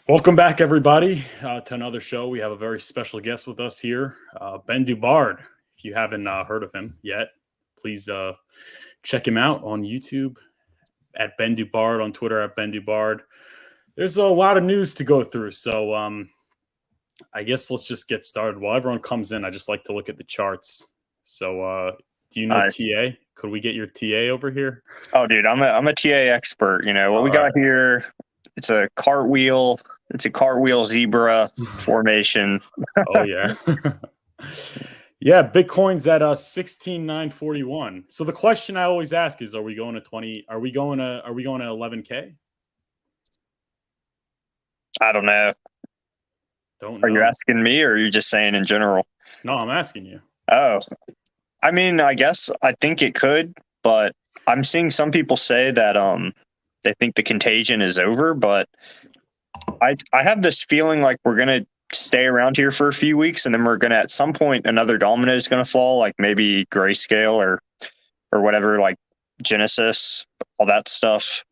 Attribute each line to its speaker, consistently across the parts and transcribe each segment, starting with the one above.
Speaker 1: Welcome back, everybody, to another show. We have a very special guest with us here, Ben Dubard. If you haven't heard of him yet, please check him out on YouTube at Ben Dubard, on Twitter at Ben Dubard. There's a lot of news to go through, so I guess let's just get started. While everyone comes in, I just like to look at the charts. So do you know
Speaker 2: Nice.
Speaker 1: TA? Could we get your TA over here?
Speaker 2: Oh, dude, I'm a TA expert. You know what we got here? It's a cartwheel. It's a cartwheel zebra formation.
Speaker 1: Oh yeah. Yeah, Bitcoin's at 16,941. So the question I always ask is, are we going to 20? Are we going to 11K?
Speaker 2: I don't know.
Speaker 1: Don't know.
Speaker 2: Are you asking me, or are you just saying in general?
Speaker 1: No, I'm asking you.
Speaker 2: Oh, I mean, I guess I think it could, but I'm seeing some people say that they think the contagion is over, but I have this feeling like we're gonna stay around here for a few weeks, and then we're gonna at some point another domino is gonna fall, like maybe Grayscale or whatever, like Genesis, all that stuff.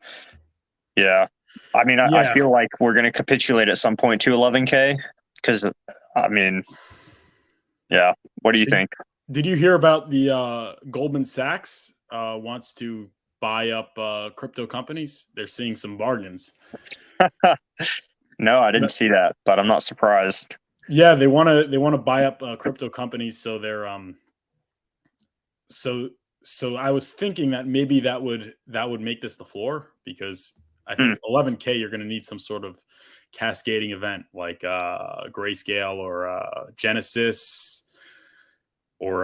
Speaker 2: Yeah, I mean, I feel like we're gonna capitulate at some point to 11K, because I mean, yeah. What do you think?
Speaker 1: Did you hear about the Goldman Sachs wants to buy up crypto companies? They're seeing some bargains.
Speaker 2: No, I didn't see that, but I'm not surprised.
Speaker 1: Yeah, they want to buy up crypto companies, so they're so I was thinking that maybe that would make this the floor, because I think 11K you're going to need some sort of cascading event like Grayscale or Genesis or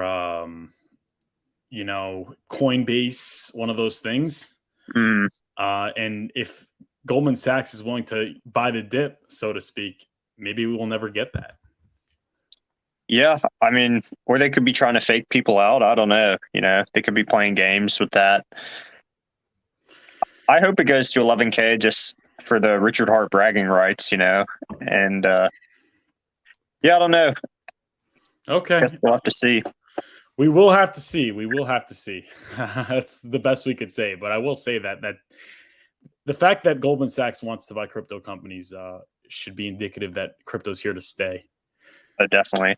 Speaker 1: Coinbase, one of those things. And if Goldman Sachs is willing to buy the dip, so to speak, maybe we will never get that.
Speaker 2: Yeah, I mean, or they could be trying to fake people out. I don't know. You know, they could be playing games with that. I hope it goes to 11K just for the Richard Hart bragging rights, you know. And yeah, I don't know.
Speaker 1: Okay,
Speaker 2: Guess we'll have to see.
Speaker 1: We will have to see. We will have to see. That's the best we could say. But I will say that the fact that Goldman Sachs wants to buy crypto companies should be indicative that crypto's here to stay.
Speaker 2: Definitely.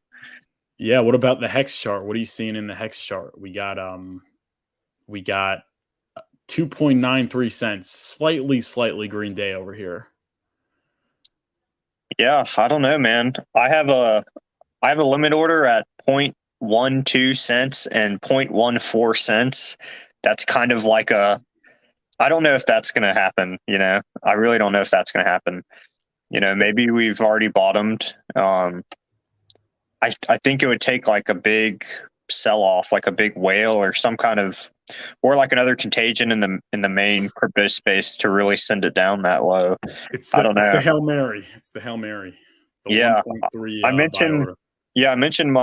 Speaker 1: Yeah. What about the Hex chart? What are you seeing in the Hex chart? We got 2.93 cents, slightly green day over here.
Speaker 2: Yeah, I don't know, man. I have a limit order at 0.12 cents and 0.14 cents. That's kind of like I don't know if that's going to happen, you know. I really don't know if that's going to happen. You know, maybe we've already bottomed. I think it would take like a big sell-off, like a big whale or some kind of, or like another contagion in the main crypto space to really send it down that low. I don't know.
Speaker 1: It's the Hail Mary. It's the Hail Mary. The 1.3.
Speaker 2: I mentioned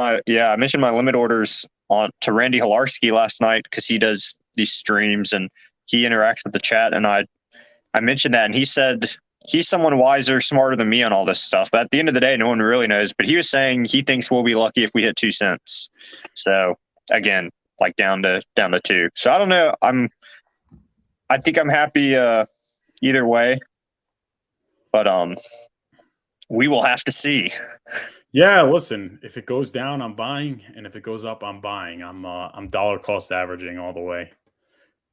Speaker 2: my limit orders to Randy Hilarski last night, because he does these streams and he interacts with the chat, and I mentioned that, and he said he's someone wiser, smarter than me on all this stuff. But at the end of the day, no one really knows. But he was saying he thinks we'll be lucky if we hit 2 cents. So again, like down to 2. So I don't know. I think I'm happy either way. But we will have to see.
Speaker 1: Yeah, listen, if it goes down, I'm buying, and if it goes up, I'm buying. I'm dollar cost averaging all the way.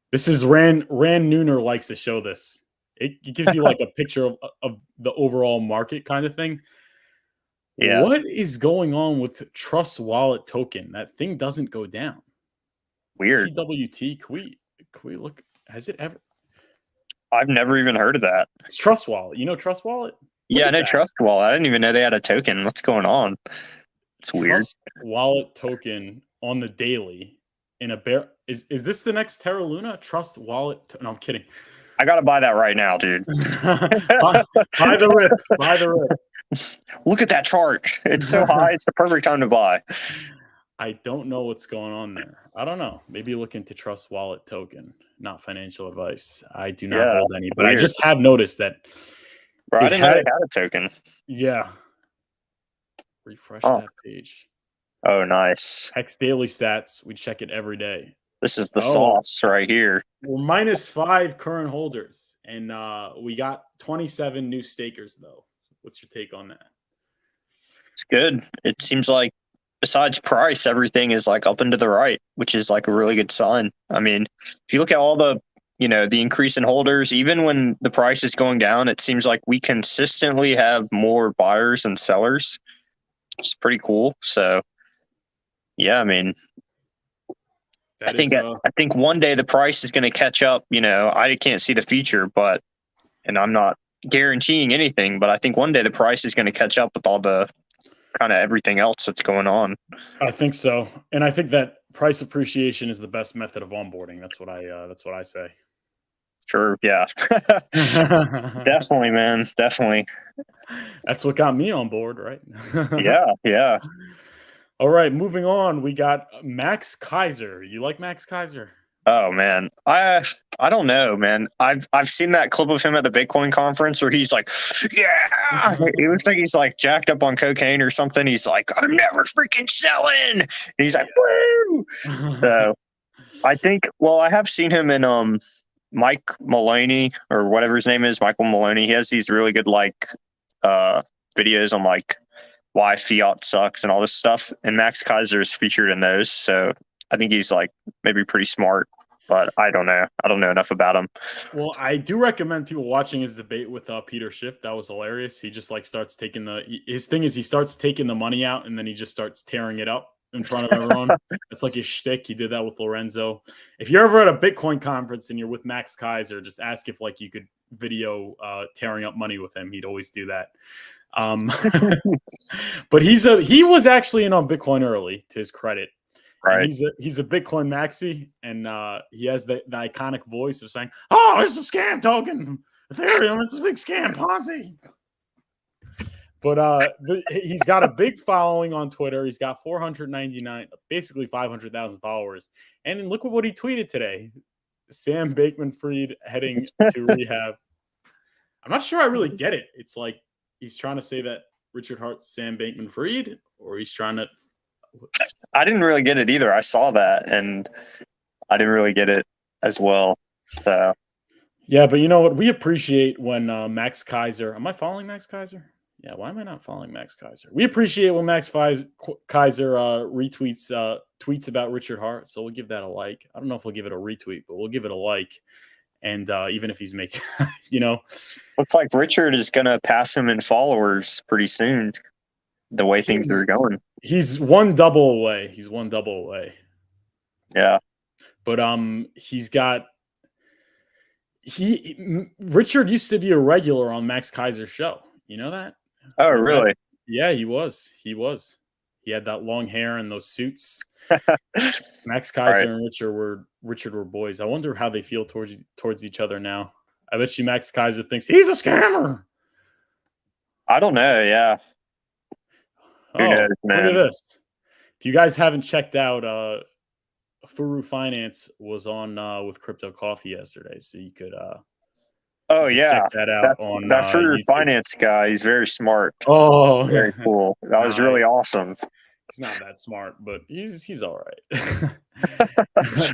Speaker 1: This is Rand Nooner likes to show this. It gives you like a picture of the overall market kind of thing.
Speaker 2: Yeah.
Speaker 1: What is going on with Trust Wallet token? That thing doesn't go down.
Speaker 2: Weird.
Speaker 1: TWT, can we look? Has it ever?
Speaker 2: I've never even heard of that.
Speaker 1: It's Trust Wallet. You know Trust Wallet?
Speaker 2: Yeah, I know Trust Wallet. I didn't even know they had a token. What's going on? It's weird.
Speaker 1: Trust Wallet token on the daily in a bear. Is this the next Terra Luna? Trust Wallet? No, I'm kidding.
Speaker 2: I gotta buy that right now, dude.
Speaker 1: buy the rip. Buy the rip.
Speaker 2: Look at that chart. It's so high. It's the perfect time to buy.
Speaker 1: I don't know what's going on there. I don't know. Maybe look into Trust Wallet token. Not financial advice. I do not hold any, but weird. I just have noticed that.
Speaker 2: Bro, I didn't know they had a token.
Speaker 1: Yeah. Refresh that page.
Speaker 2: Oh, nice.
Speaker 1: Hex Daily Stats. We check it every day.
Speaker 2: This is the sauce right here.
Speaker 1: We're -5 current holders, and we got 27 new stakers, though. What's your take on that?
Speaker 2: It's good. It seems like besides price, everything is like up and to the right, which is like a really good sign. I mean, if you look at all the, the increase in holders, even when the price is going down, it seems like we consistently have more buyers and sellers. It's pretty cool. So, yeah, I mean, I think one day the price is going to catch up. I can't see the future, and I'm not guaranteeing anything, but I think one day the price is going to catch up with all the kind of everything else that's going on.
Speaker 1: I think so, and I think that price appreciation is the best method of onboarding. That's what I say.
Speaker 2: Sure, yeah. Definitely, man. Definitely.
Speaker 1: That's what got me on board, right?
Speaker 2: Yeah.
Speaker 1: All right, moving on. We got Max Kaiser. You like Max Kaiser?
Speaker 2: Oh man, I don't know, man. I've seen that clip of him at the Bitcoin conference where he's like, yeah, it looks like he's like jacked up on cocaine or something. He's like, I'm never freaking selling. And he's like, woo. So I think, well, I have seen him in Mike Maloney or whatever his name is, Michael Maloney. He has these really good videos on like why fiat sucks and all this stuff, and Max Kaiser is featured in those. So I think he's like maybe pretty smart, but I don't know. I don't know enough about him.
Speaker 1: Well, I do recommend people watching his debate with Peter Schiff. That was hilarious. He just like starts taking his thing is he starts taking the money out and then he just starts tearing it up in front of everyone. It's like his shtick. He did that with Lorenzo. If you're ever at a Bitcoin conference and you're with Max Kaiser, just ask if like you could video tearing up money with him. He'd always do that. But he was actually in on Bitcoin early, to his credit. Right. And he's a Bitcoin maxi, and he has the iconic voice of saying, "Oh, it's a scam token, Ethereum. It's a big scam Ponzi." But he's got a big following on Twitter. He's got 499, basically 500,000 followers. And look at what he tweeted today: Sam Bankman-Fried heading to rehab. I'm not sure I really get it. It's like he's trying to say that Richard Hart's Sam Bankman-Fried, or he's trying to.
Speaker 2: I didn't really get it either. I saw that, and I didn't really get it as well. So,
Speaker 1: yeah, but you know what? We appreciate when Max Kaiser. Am I following Max Kaiser? Yeah, why am I not following Max Kaiser? We appreciate when Max Kaiser retweets tweets about Richard Hart, so we'll give that a like. I don't know if we'll give it a retweet, but we'll give it a like. And even if he's making,
Speaker 2: looks like Richard is going to pass him in followers pretty soon. The way things are going,
Speaker 1: he's one double away.
Speaker 2: Yeah,
Speaker 1: but Richard used to be a regular on Max Kaiser's show. You know that?
Speaker 2: Oh, really?
Speaker 1: Yeah, he was. He had that long hair and those suits. Max Kaiser and Richard were boys. I wonder how they feel towards each other now. I bet you Max Kaiser thinks he's a scammer.
Speaker 2: I don't know. Yeah.
Speaker 1: Who knows, man? Look at this. If you guys haven't checked out, Furu Finance was on with Crypto Coffee yesterday, so you could. Check that out on
Speaker 2: that Furu Finance guy. He's very smart.
Speaker 1: Oh,
Speaker 2: very cool. That was really awesome.
Speaker 1: He's not that smart, but he's all right.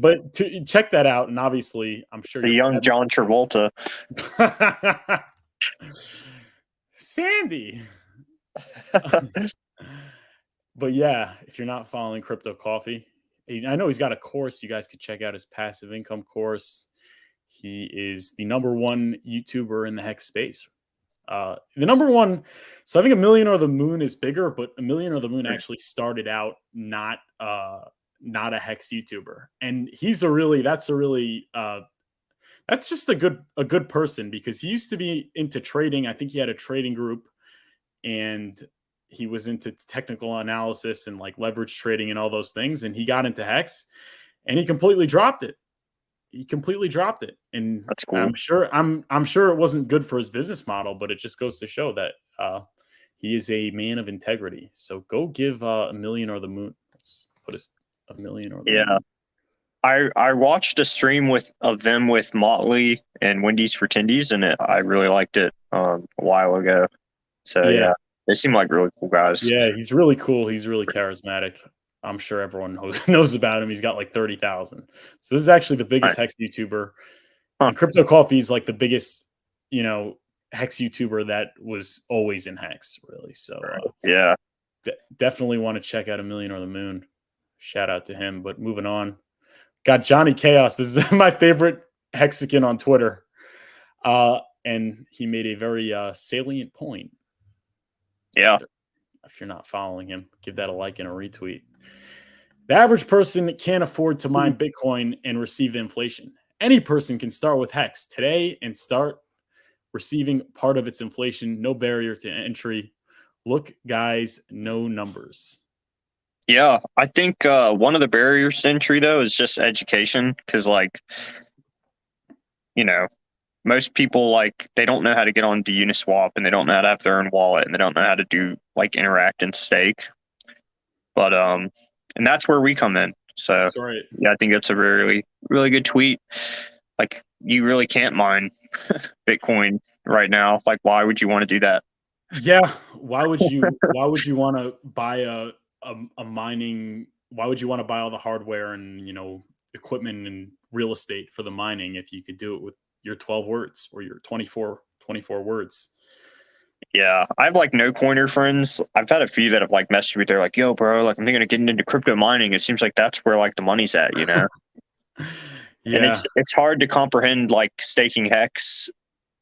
Speaker 1: But to check that out, and obviously, I'm sure
Speaker 2: it's a young John Travolta.
Speaker 1: Sandy. But yeah, if you're not following Crypto Coffee, I know he's got a course. You guys could check out his passive income course. He is the #1 YouTuber in the Hex space. The #1. So I think A Million or the Moon is bigger, but A Million or the Moon actually started out not a Hex YouTuber, and that's just a good person, because he used to be into trading. I think he had a trading group, and he was into technical analysis and like leverage trading and all those things. And he got into Hex, and he completely dropped it. And
Speaker 2: that's cool.
Speaker 1: I'm sure it wasn't good for his business model, but it just goes to show that he is a man of integrity. So go give A Million or the Moon. Let's put A Million or the Moon.
Speaker 2: I watched a stream of them with Motley and Wendy's for Tendies, and I really liked it a while ago. So yeah, they seem like really cool guys.
Speaker 1: Yeah, he's really cool. He's really charismatic. I'm sure everyone knows about him. He's got like 30,000. So this is actually the biggest Hex YouTuber. And Crypto Coffee is like the biggest, Hex YouTuber that was always in Hex, really. So
Speaker 2: Yeah.
Speaker 1: Definitely want to check out A Million or the Moon. Shout out to him. But moving on, got Johnny Chaos. This is my favorite Hexican on Twitter. And he made a very salient point.
Speaker 2: Yeah.
Speaker 1: If you're not following him, give that a like and a retweet. The average person can't afford to mine Bitcoin and receive the inflation. Any person can start with Hex today and start receiving part of its inflation. No barrier to entry. Look, guys, no numbers.
Speaker 2: Yeah, I think one of the barriers to entry though is just education, because like, you know, most people like they don't know how to get onto Uniswap, and they don't know how to have their own wallet, and they don't know how to do like interact and stake. But and that's where we come in. So
Speaker 1: That's right.
Speaker 2: yeah, I think that's a really really good tweet. Like, you really can't mine Bitcoin right now. Like, why would you want to do that?
Speaker 1: Yeah. Why would you want to buy a mining? Why would you want to buy all the hardware and, equipment and real estate for the mining if you could do it with your 12 words or your 24 words?
Speaker 2: Yeah, I have like no coiner friends. I've had a few that have like messaged me. They're like, "Yo, bro, like I'm thinking of getting into crypto mining. It seems like that's where like the money's at, you know." And
Speaker 1: Yeah.
Speaker 2: it's hard to comprehend like staking Hex,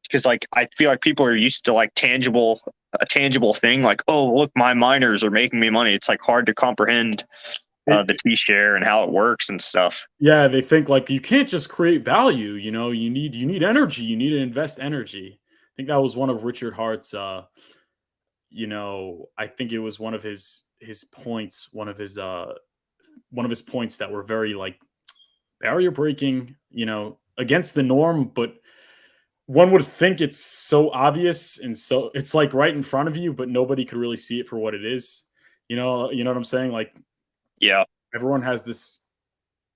Speaker 2: because like I feel like people are used to like a tangible thing, like, oh look, my miners are making me money. It's like hard to comprehend the T share and how it works and stuff.
Speaker 1: Yeah, they think like you can't just create value, you need energy, you need to invest energy. I think that was one of Richard Hart's I think it was one of his points, one of his points that were very like barrier breaking, against the norm, but one would think it's so obvious and so it's like right in front of you, but nobody could really see it for what it is. You know what I'm saying? Like
Speaker 2: Yeah,
Speaker 1: everyone has this,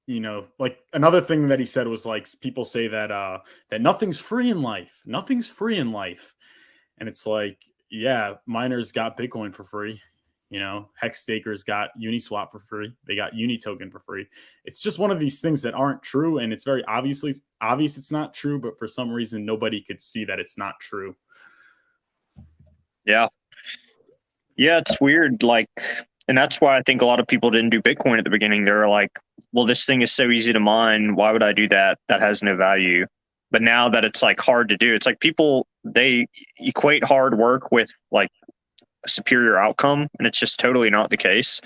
Speaker 1: like another thing that he said was like people say that that nothing's free in life. Nothing's free in life. And it's like, yeah, miners got Bitcoin for free. Hex stakers got Uniswap for free. They got Uni token for free. It's just one of these things that aren't true, and it's very obvious it's not true, but for some reason nobody could see that it's not true.
Speaker 2: yeah, yeah. It's weird, like, and that's why I think a lot of people didn't do Bitcoin at the beginning. They were like, "Well, this thing is so easy to mine. Why would I do that? That has no value." But now that it's like hard to do, it's like people they equate hard work with like a superior outcome, and it's just totally not the case.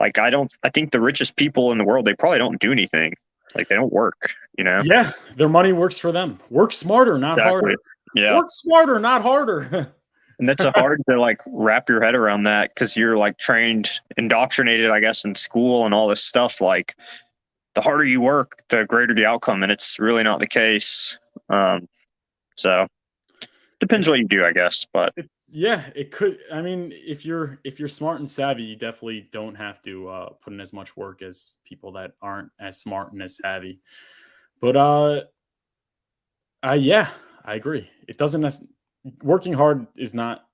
Speaker 2: Like, I think the richest people in the world, they probably don't do anything. Like, they don't work, you know?
Speaker 1: Yeah, their money works for them. Work smarter, not
Speaker 2: Exactly.
Speaker 1: harder.
Speaker 2: Yeah.
Speaker 1: Work smarter, not harder.
Speaker 2: And that's a hard to like wrap your head around that, because you're like trained, indoctrinated, I guess, in school and all this stuff. Like, the harder you work, the greater the outcome. And it's really not the case. So depends what you do, I guess. But
Speaker 1: Yeah, it could. I mean, if you're smart and savvy, you definitely don't have to put in as much work as people that aren't as smart and as savvy. But yeah, I agree. It doesn't working hard does not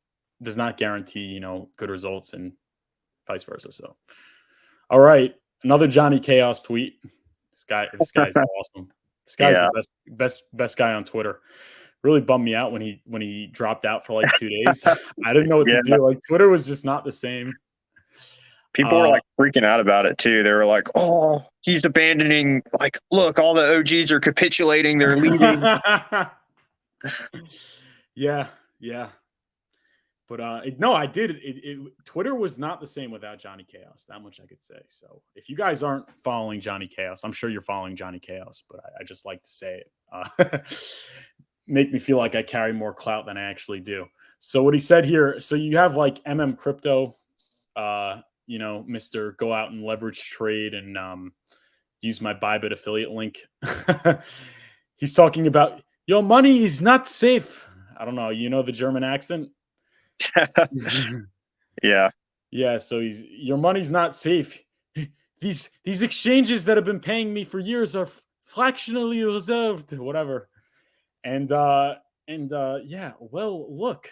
Speaker 1: guarantee good results, and vice versa. So, all right, another Johnny Chaos tweet. This guy's awesome. This guy's
Speaker 2: yeah,
Speaker 1: the best guy on Twitter. Really bummed me out when he dropped out for like 2 days. I didn't know what to do. Like, Twitter was just not the same.
Speaker 2: people were like freaking out about it too. They were like, "Oh, he's abandoning. Like, look, all the OGs are capitulating. They're leaving."
Speaker 1: Yeah. But no, I did. Twitter was not the same without Johnny Chaos. That much I could say. So if you guys aren't following Johnny Chaos, I'm sure you're following Johnny Chaos. But I just like to say it. Make me feel like I carry more clout than I actually do. So what he said here. So you have like Crypto, Mr. Go out and leverage trade and use my Bybit affiliate link. He's talking about your money is not safe. I don't know. The German accent.
Speaker 2: Yeah.
Speaker 1: Yeah, so your money's not safe. These exchanges that have been paying me for years are fractionally reserved, whatever. And yeah, well, look.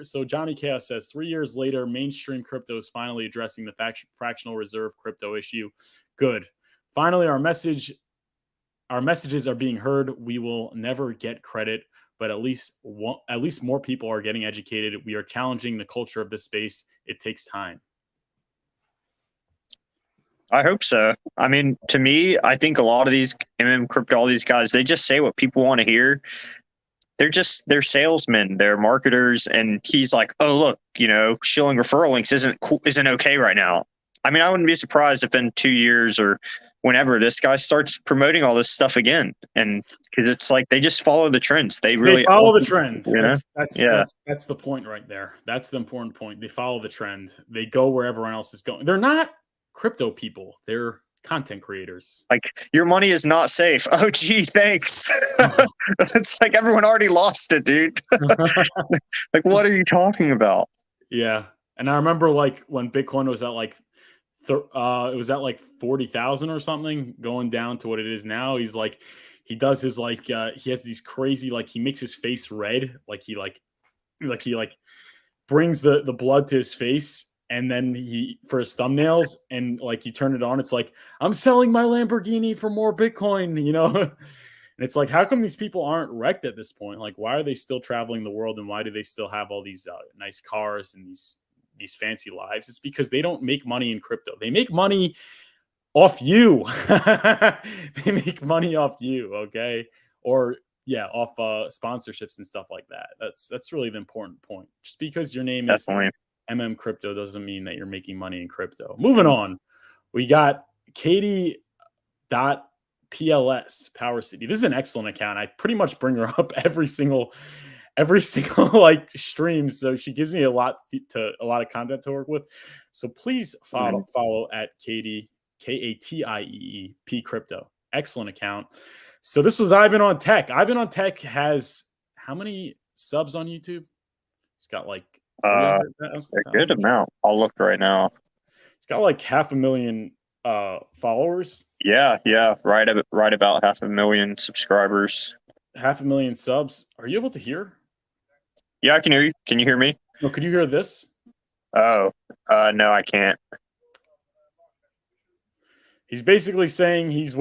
Speaker 1: So Johnny Chaos says 3 years later, mainstream crypto is finally addressing the fractional reserve crypto issue. Good. Finally, our messages are being heard. We will never get credit but at least more people are getting educated. We are challenging the culture of this space. It takes time.
Speaker 2: I hope so. I mean, to me, I think a lot of these crypto, all these guys, they just say what people want to hear. They're salesmen, they're marketers, and he's like, oh look, shilling referral links isn't okay right now. I mean, I wouldn't be surprised if in 2 years or whenever this guy starts promoting all this stuff again, and because it's like they just follow the trends. They
Speaker 1: follow the trend. That's the point right there. That's the important point. They follow the trend. They go where everyone else is going. They're not crypto people. They're content creators.
Speaker 2: Like, your money is not safe. Oh gee, thanks. It's like everyone already lost it, dude. Like, what are you talking about?
Speaker 1: Yeah. And I remember like when Bitcoin was at like it was at like 40,000 or something, going down to what it is now. He's like, he does his like he has these crazy, like, he makes his face red, like he brings the blood to his face, and then he, for his thumbnails, and like you turn it on, it's like, I'm selling my Lamborghini for more Bitcoin, and it's like, how come these people aren't wrecked at this point? Like, why are they still traveling the world, and why do they still have all these nice cars and these fancy lives? It's because they don't make money in crypto. They make money off you. They make money off you, okay? Or off sponsorships and stuff like that. That's really the important point. Just because your name
Speaker 2: Definitely.
Speaker 1: is Crypto doesn't mean that you're making money in crypto. Moving on, we got Katie.pls Power City. This is an excellent account. I pretty much bring her up every single like stream, so she gives me a lot of content to work with. So please follow at Katie, KATIEEP Crypto. Excellent account. So this was Ivan on Tech. Ivan on Tech has how many subs on YouTube? He's got like
Speaker 2: a good amount. I'll look right now.
Speaker 1: He's got like 500,000 followers.
Speaker 2: Yeah, right about 500,000 subscribers.
Speaker 1: 500,000 subs. Are you able to hear?
Speaker 2: Yeah, I can hear you. Can you hear me?
Speaker 1: No, could you hear this?
Speaker 2: Oh, no, I can't.
Speaker 1: He's basically saying he's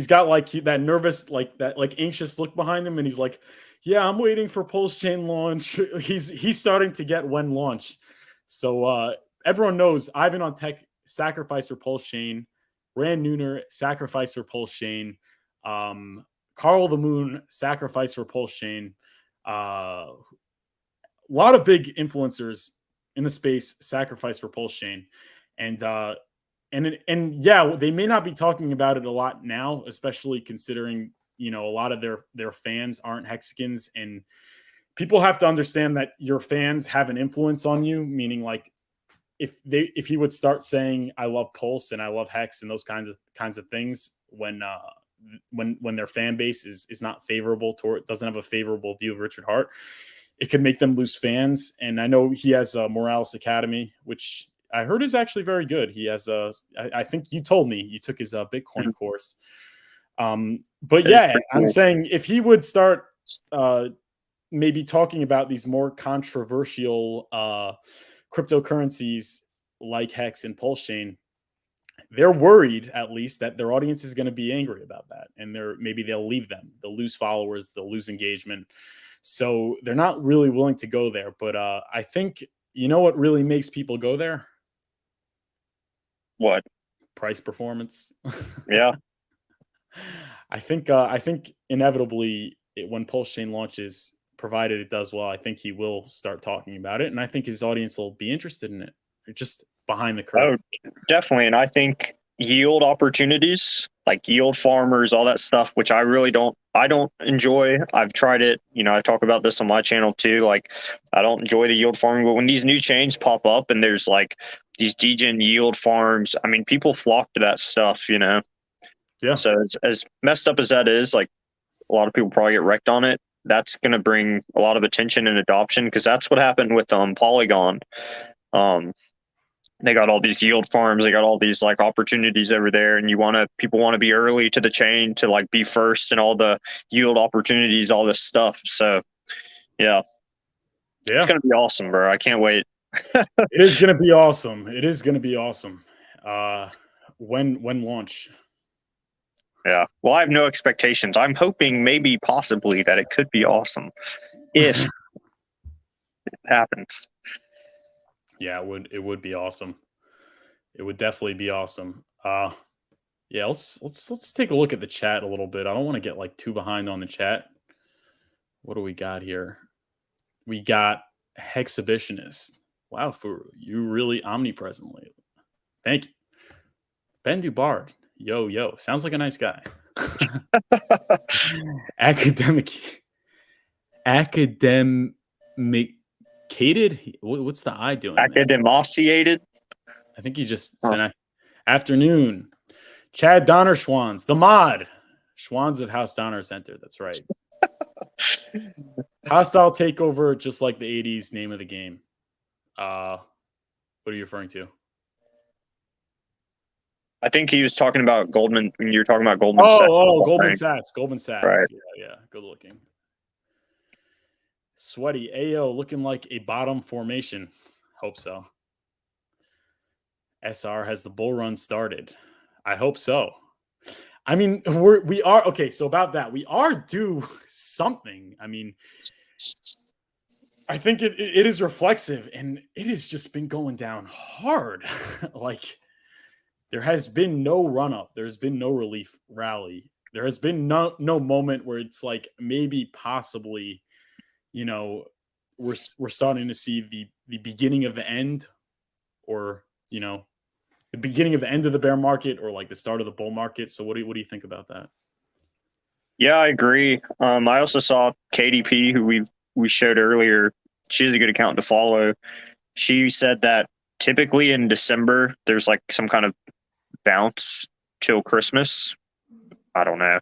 Speaker 1: got like that nervous, like that, like anxious look behind him, and he's like, yeah, I'm waiting for PulseChain launch. He's starting to get when launch. So everyone knows Ivan on Tech sacrificed for PulseChain, Rand Neuner sacrificed for PulseChain, Carl the Moon sacrificed for PulseChain. A lot of big influencers in the space sacrificed for PulseChain, and they may not be talking about it a lot now, especially considering a lot of their fans aren't Hexicans, and people have to understand that your fans have an influence on you. Meaning, like, if he would start saying I love Pulse and I love Hex and those kinds of things when their fan base is not favorable toward, doesn't have a favorable view of Richard Hart, it could make them lose fans. And I know he has a Morales Academy, which I heard is actually very good. He has I think you told me you took his Bitcoin course. But yeah, I'm saying if he would start maybe talking about these more controversial cryptocurrencies like Hex and PulseChain, they're worried at least that their audience is going to be angry about that, and maybe they'll leave them. They'll lose followers, they'll lose engagement. So they're not really willing to go there. But I think what really makes people go there?
Speaker 2: What?
Speaker 1: Price performance.
Speaker 2: Yeah.
Speaker 1: I think inevitably when PulseChain launches, provided it does well, I think he will start talking about it, and I think his audience will be interested in it. They're just behind the curve.
Speaker 2: Oh, definitely. And I think yield opportunities, like yield farmers, all that stuff, which I really don't enjoy. I've tried it. I talk about this on my channel too. Like, I don't enjoy the yield farming, but when these new chains pop up and there's like these degen yield farms, I mean, people flock to that stuff, Yeah. So as messed up as that is, like, a lot of people probably get wrecked on it. That's going to bring a lot of attention and adoption, because that's what happened with Polygon. They got all these yield farms, they got all these like opportunities over there, and people want to be early to the chain to like be first and all the yield opportunities, all this stuff. So yeah, it's gonna be awesome, bro. I can't wait.
Speaker 1: It is gonna be awesome. When launch?
Speaker 2: Yeah. Well, I have no expectations. I'm hoping maybe possibly that it could be awesome if it happens.
Speaker 1: Yeah, it would be awesome. It would definitely be awesome. Yeah, let's take a look at the chat a little bit. I don't want to get like too behind on the chat. What do we got here? We got Hexhibitionist. Wow, for you really omnipresent lately. Thank you. Ben Dubard. Yo. Sounds like a nice guy. Academicated. What's the I doing there?
Speaker 2: Academociated.
Speaker 1: I think he just said afternoon. Chad Donner Schwans, the mod. Schwans of House Donner Center. That's right. Hostile takeover, just like the 80s name of the game. What are you referring to?
Speaker 2: I think he was talking about Goldman. When you were talking about Goldman Sachs.
Speaker 1: Oh, Goldman Sachs. Goldman Sachs.
Speaker 2: Right.
Speaker 1: Yeah. Good looking. Sweaty. AO looking like a bottom formation. Hope so. SR has the bull run started. I hope so. I mean, we are okay. So about that, we are due something. I mean, I think it is reflexive, and it has just been going down hard. Like, there has been no run up. There's been no relief rally. There has been no moment where it's like maybe possibly, we're starting to see the beginning of the end, or the beginning of the end of the bear market, or like the start of the bull market. So what do you think about that?
Speaker 2: Yeah, I agree. I also saw KDP, who we showed earlier. She's a good account to follow. She said that typically in December there's like some kind of bounce till Christmas. I don't know. I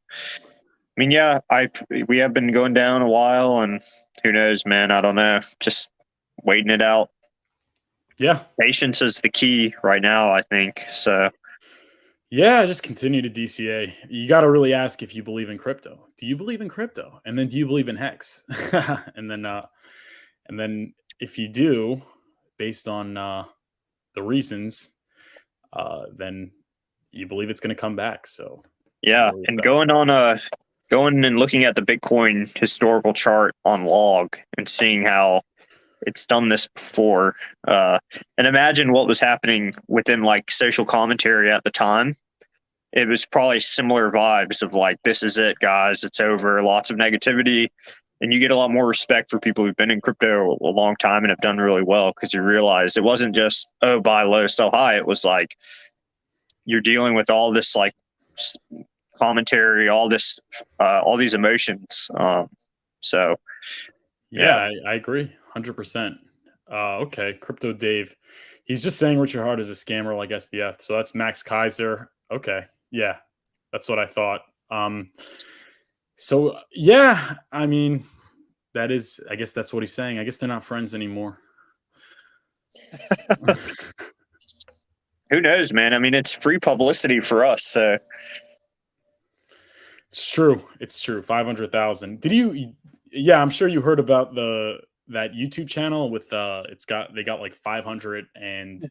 Speaker 2: mean, yeah, we have been going down a while, and who knows, man? I don't know. Just waiting it out.
Speaker 1: Yeah,
Speaker 2: patience is the key right now, I think. So.
Speaker 1: Yeah, just continue to DCA. You got to really ask if you believe in crypto. Do you believe in crypto? And then do you believe in Hex? and then if you do, based on the reasons, then you believe it's going to come back. So
Speaker 2: yeah, and going and looking at the Bitcoin historical chart on log and seeing how it's done this before, and imagine what was happening within like social commentary at the time. It was probably similar vibes of like, this is it, guys, it's over, lots of negativity. And you get a lot more respect for people who've been in crypto a long time and have done really well, because you realize it wasn't just, oh, buy low, sell high. It was like, you're dealing with all this like commentary, all these emotions. So
Speaker 1: yeah, I agree 100%. Okay, Crypto Dave, he's just saying Richard Hart is a scammer like SBF. So that's Max Kaiser. Okay, yeah, that's what I thought. So yeah, I mean, I guess that's what he's saying. I guess they're not friends anymore.
Speaker 2: Who knows, man? I mean, it's free publicity for us. So
Speaker 1: it's true. 500,000. Did you? Yeah, I'm sure you heard about that YouTube channel with they got like 500 and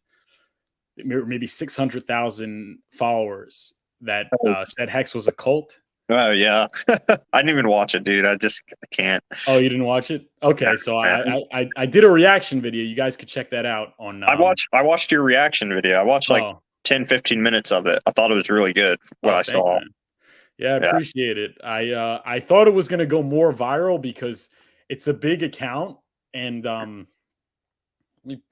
Speaker 1: maybe 600,000 followers that said Hex was a cult.
Speaker 2: Oh yeah, I didn't even watch it, dude. I can't.
Speaker 1: Oh, you didn't watch it? Okay, so I did a reaction video. You guys could check that out on.
Speaker 2: I watched your reaction video. I watched like 10-15 minutes of it. I thought it was really good. What I saw.
Speaker 1: Yeah, I appreciate it. I thought it was going to go more viral because it's a big account, and let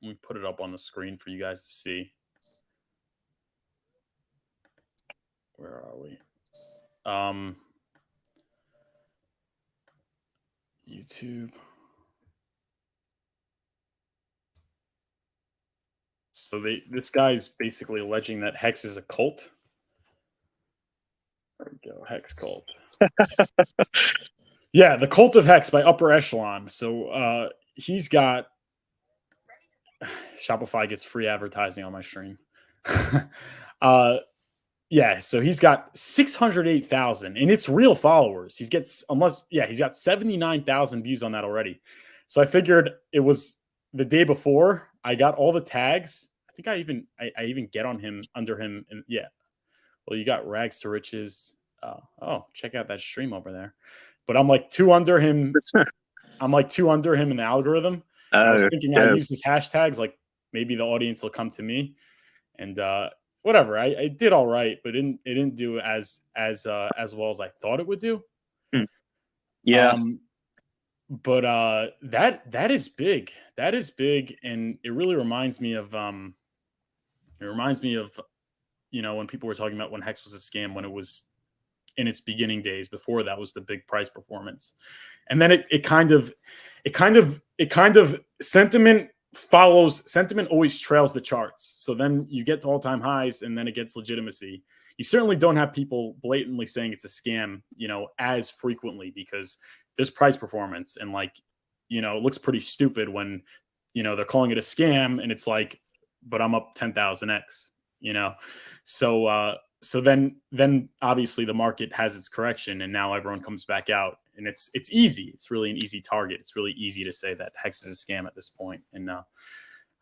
Speaker 1: me put it up on the screen for you guys to see. Where are we? YouTube. So this guy's basically alleging that Hex is a cult. There we go, Hex cult. Yeah, the Cult of Hex by Upper Echelon. So he's got Shopify gets free advertising on my stream. Yeah, so he's got 608,000, and it's real followers. He's got 79,000 views on that already. So I figured it was the day before. I got all the tags. I think I even get on him under him, and yeah. Well, you got Rags to Riches. Oh, check out that stream over there. But I'm like 2 under him. I'm like 2 under him in the algorithm. And I was thinking I use his hashtags, like maybe the audience will come to me. And whatever, I did all right, but it didn't do as well as I thought it would do.
Speaker 2: Yeah.
Speaker 1: But that is big. That is big, and it really reminds me of when people were talking about when Hex was a scam, when it was in its beginning days. Before that was the big price performance, and then it kind of sentiment always trails the charts. So then you get to all-time highs, and then it gets legitimacy. You certainly don't have people blatantly saying it's a scam, as frequently, because there's price performance, and it looks pretty stupid when they're calling it a scam, and it's like, but I'm up 10,000x. So then obviously the market has its correction, and now everyone comes back out, and it's easy. It's really an easy target. It's really easy to say that Hex is a scam at this point. And I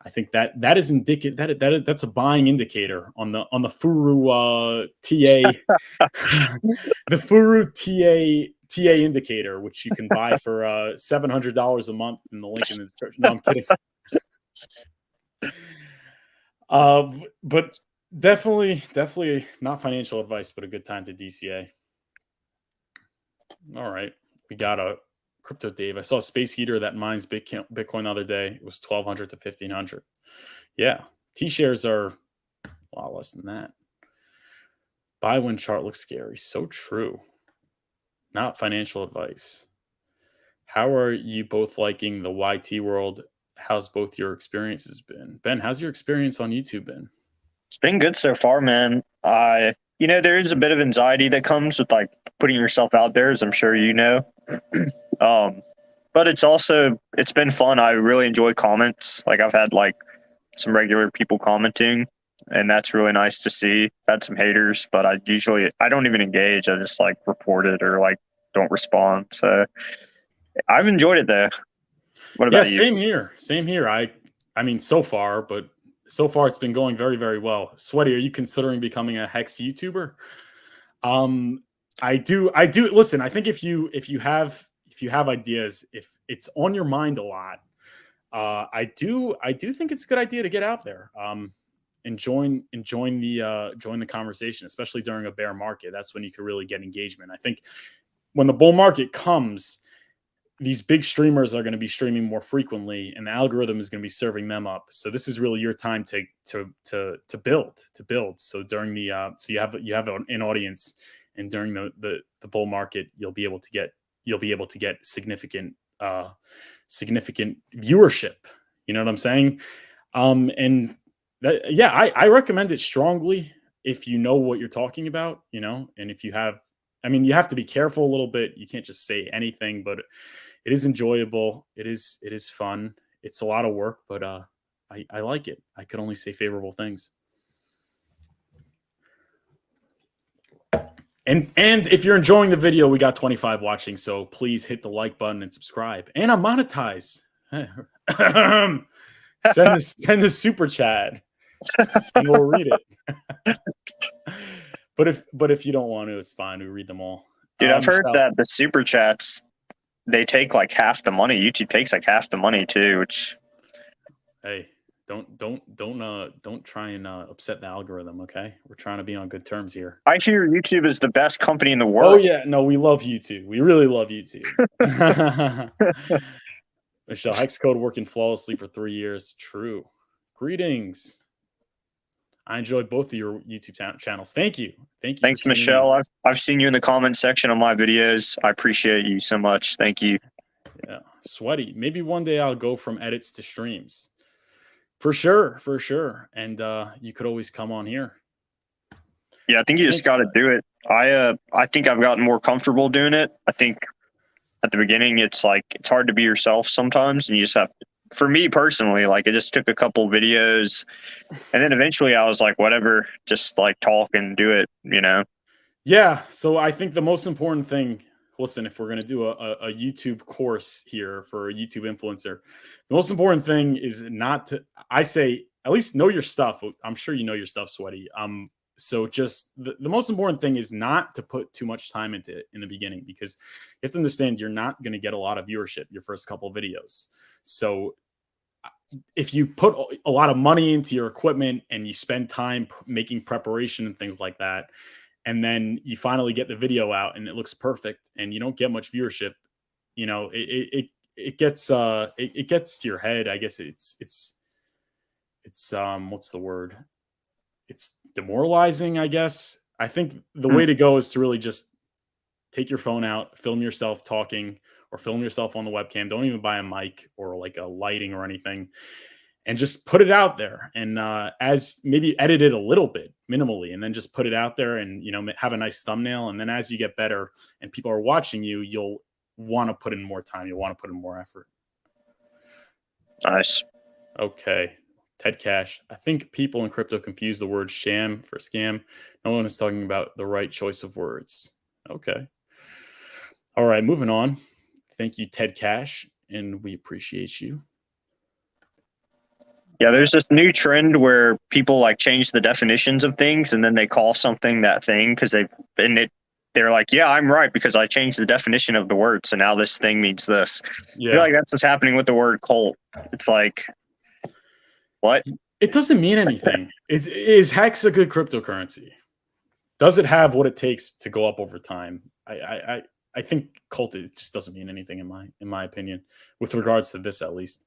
Speaker 1: think that is indicative, that's a buying indicator on the Furu TA, the Furu TA indicator, which you can buy for $700 a month in the link in the description. No, I'm kidding. But definitely not financial advice, but a good time to DCA. All right, we got a Crypto Dave. I saw a space heater that mines Bitcoin the other day. It was 1,200 to 1,500. Yeah, T-shares are a lot less than that. Buy when chart looks scary. So true. Not financial advice. How are you both liking the YT world? How's both your experiences been? Ben, how's your experience on YouTube been?
Speaker 2: It's been good so far, man. There is a bit of anxiety that comes with putting yourself out there, as I'm sure you know. But it's been fun. I really enjoy comments. I've had some regular people commenting, and that's really nice to see. I've had some haters, but I don't even engage. I just report it or don't respond. So I've enjoyed it though. What about you?
Speaker 1: Same here. I mean, so far it's been going very, very well. Sweaty, are you considering becoming a Hex YouTuber? I do. Listen, I think if you have ideas, if it's on your mind a lot, I do think it's a good idea to get out there, and join the conversation, especially during a bear market. That's when you can really get engagement. I think when the bull market comes, these big streamers are going to be streaming more frequently, and the algorithm is going to be serving them up. So this is really your time to build. So during the so you have an audience, and during the bull market, you'll be able to get significant viewership. You know what I'm saying? And I recommend it strongly if you know what you're talking about, and if you have, you have to be careful a little bit. You can't just say anything, but it is enjoyable. It is fun. It's a lot of work, but I like it. I could only say favorable things. And if you're enjoying the video, we got 25 watching, so please hit the like button and subscribe. And I'm monetized. Send the super chat, and we'll read it. But if you don't want to, it's fine. We read them all.
Speaker 2: Dude, I've heard that the super chats, they take half the money. YouTube takes half the money too, which,
Speaker 1: hey, don't try and upset the algorithm, okay? We're trying to be on good terms here.
Speaker 2: I hear YouTube is the best company in the world.
Speaker 1: Oh yeah, no, we love YouTube. We really love YouTube. Michelle, Hex code working flawlessly for 3 years. True. Greetings. I enjoyed both of your YouTube channels. Thank you.
Speaker 2: Thanks, Michelle. I've seen you in the comment section of my videos. I appreciate you so much. Thank you.
Speaker 1: Yeah, Sweaty. Maybe one day I'll go from edits to streams. For sure. And you could always come on here.
Speaker 2: Yeah, I think you just got to do it. I think I've gotten more comfortable doing it. I think at the beginning it's hard to be yourself sometimes, and you just have to. For me personally, it just took a couple videos, and then eventually I was like, whatever, just talk and do it,
Speaker 1: Yeah. So I think the most important thing, listen, if we're going to do a YouTube course here for a YouTube influencer, the most important thing is not to, I say, at least know your stuff. I'm sure you know your stuff, Sweaty. So just the most important thing is not to put too much time into it in the beginning, because you have to understand you're not going to get a lot of viewership your first couple of videos. So if you put a lot of money into your equipment and you spend time making preparation and things like that, and then you finally get the video out and it looks perfect and you don't get much viewership, it gets to your head. I guess it's what's the word? It's demoralizing, I guess. I think the way to go is to really just take your phone out, film yourself talking, or film yourself on the webcam. Don't even buy a mic or like a lighting or anything, and just put it out there. And as maybe edit it a little bit minimally, and then just put it out there, and have a nice thumbnail. And then as you get better and people are watching you, you'll want to put in more time. You'll want to put in more effort.
Speaker 2: Nice.
Speaker 1: Okay. Ted Cash. I think people in crypto confuse the word sham for scam. No one is talking about the right choice of words. Okay. All right, moving on. Thank you, Ted Cash, and we appreciate you.
Speaker 2: Yeah, there's this new trend where people like change the definitions of things and then they call something that thing because they're like, yeah, I'm right because I changed the definition of the word, so now this thing means this.
Speaker 1: Yeah.
Speaker 2: I feel like that's what's happening with the word cult. It's like, what?
Speaker 1: It doesn't mean anything. Is Hex a good cryptocurrency? Does it have what it takes to go up over time? I think cult, it just doesn't mean anything in my opinion, with regards to this at least.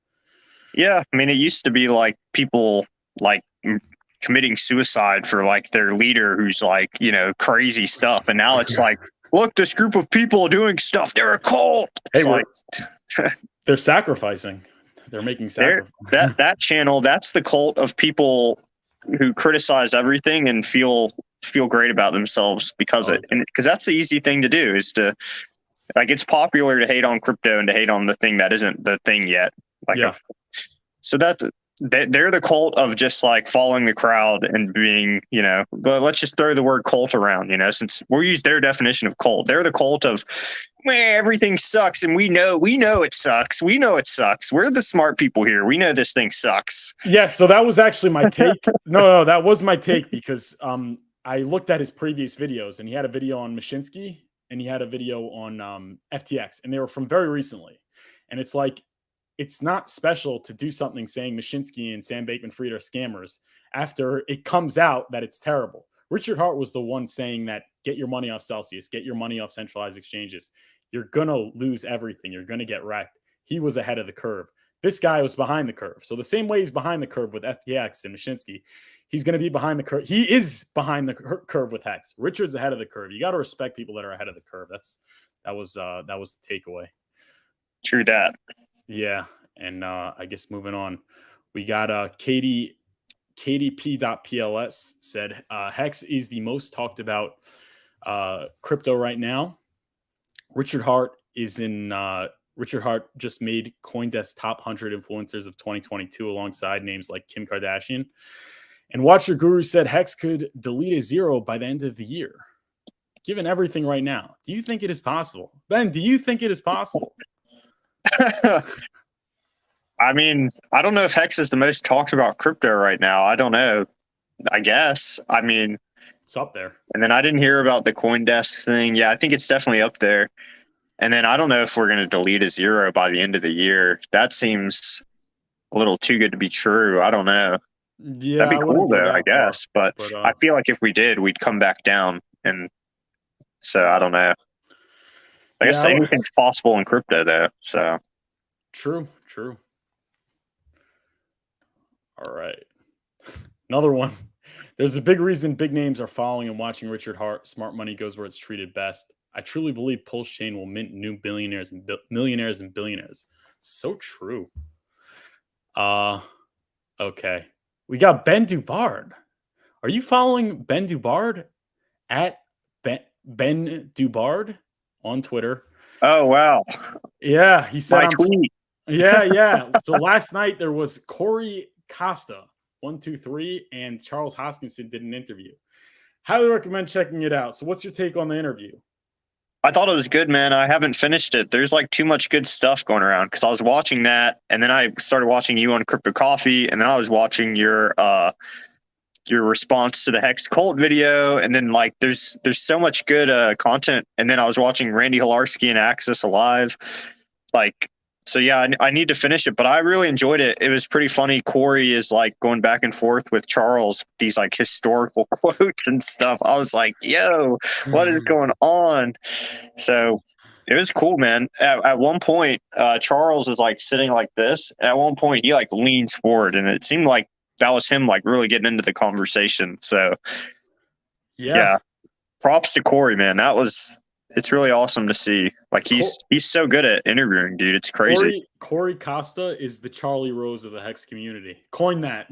Speaker 2: Yeah, I mean, it used to be like people like committing suicide for like their leader who's like, crazy stuff, and now it's like, look, this group of people doing stuff, they're a cult. It's
Speaker 1: they're sacrificing. They're making sacrifice.
Speaker 2: That channel, that's the cult of people who criticize everything and feel great about themselves because that's the easy thing to do, is to, like, it's popular to hate on crypto and to hate on the thing that isn't the thing yet. So they're the cult of just like following the crowd and being, let's just throw the word cult around, since we'll use their definition of cult. They're the cult of, man, everything sucks. And we know it sucks. We know it sucks. We're the smart people here. We know this thing sucks.
Speaker 1: Yeah. So that was actually my take. No, that was my take because, I looked at his previous videos and he had a video on Mashinsky and he had a video on FTX, and they were from very recently. And it's like, it's not special to do something saying Mashinsky and Sam Bankman-Fried are scammers after it comes out that it's terrible. Richard Hart was the one saying that get your money off Celsius, get your money off centralized exchanges. You're going to lose everything. You're going to get wrecked. He was ahead of the curve. This guy was behind the curve. So the same way he's behind the curve with FTX and Mashinsky, he's going to be behind the curve. He is behind the curve with Hex. Richard's ahead of the curve. You got to respect people that are ahead of the curve. That was the takeaway.
Speaker 2: True that.
Speaker 1: Yeah. And I guess moving on, we got KDP.pls said Hex is the most talked about crypto right now. Richard Hart just made CoinDesk top 100 influencers of 2022 alongside names like Kim Kardashian. And Watcher Guru said Hex could delete a zero by the end of the year. Given everything right now, do you think it is possible? Ben, do you think it is possible?
Speaker 2: I mean, I don't know if Hex is the most talked about crypto right now. I don't know. I guess. I mean,
Speaker 1: it's up there.
Speaker 2: And then I didn't hear about the CoinDesk thing. Yeah, I think it's definitely up there. And then I don't know if we're going to delete a zero by the end of the year. That seems a little too good to be true. I don't know.
Speaker 1: Yeah,
Speaker 2: that'd be cool though, I guess. But I feel like if we did, we'd come back down. And so I don't know. I guess anything's possible in crypto though. So
Speaker 1: true. All right. Another one. There's a big reason big names are following and watching Richard Hart. Smart money goes where it's treated best. I truly believe Pulsechain will mint new billionaires and millionaires and billionaires. So true. Okay. We got Ben Dubard. Are you following Ben Dubard at Ben Dubard on Twitter?
Speaker 2: Oh, wow.
Speaker 1: Yeah. He said,
Speaker 2: my tweet.
Speaker 1: Yeah. So last night there was Corey Costa, 123, and Charles Hoskinson did an interview. Highly recommend checking it out. So what's your take on the interview?
Speaker 2: I thought it was good, man. I haven't finished it. There's like too much good stuff going around because I was watching that, and then I started watching you on Crypto Coffee, and then I was watching your your response to the Hex Cult video, and then like there's so much good content. And then I was watching Randy Hilarski and Access Alive, like. So yeah, I need to finish it, but I really enjoyed it. It was pretty funny. Corey is like going back and forth with Charles, these like historical quotes and stuff. I was like, yo, what is going on? So it was cool, man. At one point, Charles is like sitting like this. And at one point, he like leans forward, and it seemed like that was him like really getting into the conversation. So yeah, props to Corey, man. It's really awesome to see. Like he's so good at interviewing, dude. It's crazy.
Speaker 1: Corey Costa is the Charlie Rose of the Hex community. Coin that.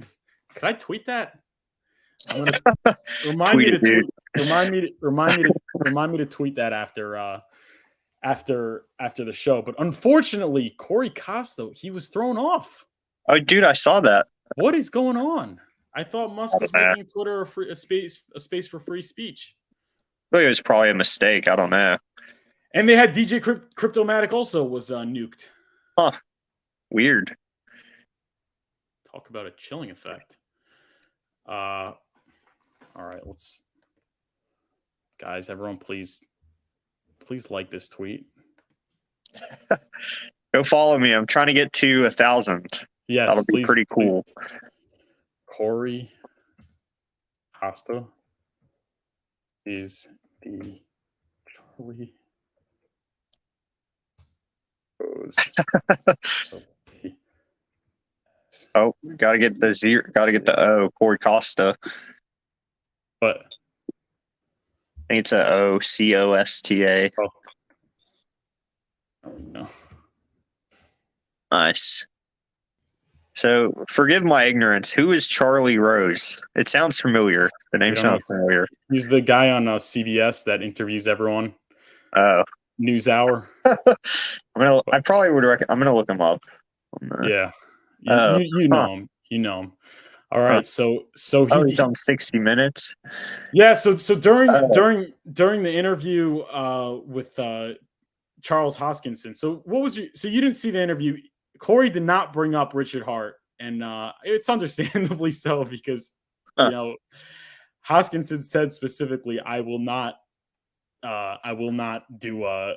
Speaker 1: Could I tweet that? I'm gonna remind me to tweet that after the show. But unfortunately, Corey Costa, he was thrown off.
Speaker 2: Oh, dude, I saw that.
Speaker 1: What is going on? I thought Musk was making Twitter a space for free speech.
Speaker 2: I think it was probably a mistake. I don't know.
Speaker 1: And they had DJ Cryptomatic also was nuked.
Speaker 2: Huh. Weird.
Speaker 1: Talk about a chilling effect. All right, guys, everyone, please like this tweet.
Speaker 2: Go follow me. I'm trying to get to 1,000.
Speaker 1: Yes,
Speaker 2: that'll be pretty cool.
Speaker 1: Corey Costa is the Charlie Rose.
Speaker 2: Oh, gotta get the zero. Gotta get the O. Corey Costa.
Speaker 1: What?
Speaker 2: I think it's a O. Costa.
Speaker 1: Oh no.
Speaker 2: Nice. So, forgive my ignorance. Who is Charlie Rose? It sounds familiar. The name sounds familiar.
Speaker 1: He's the guy on CBS that interviews everyone.
Speaker 2: Oh,
Speaker 1: NewsHour.
Speaker 2: I probably would recommend. I'm gonna look him up.
Speaker 1: Yeah, you know him. You know him. All right, so
Speaker 2: he's on 60 Minutes.
Speaker 1: Yeah, so during the interview with Charles Hoskinson. So you didn't see the interview. Corey did not bring up Richard Hart, and it's understandably so because you know Hoskinson said specifically, "I will not do a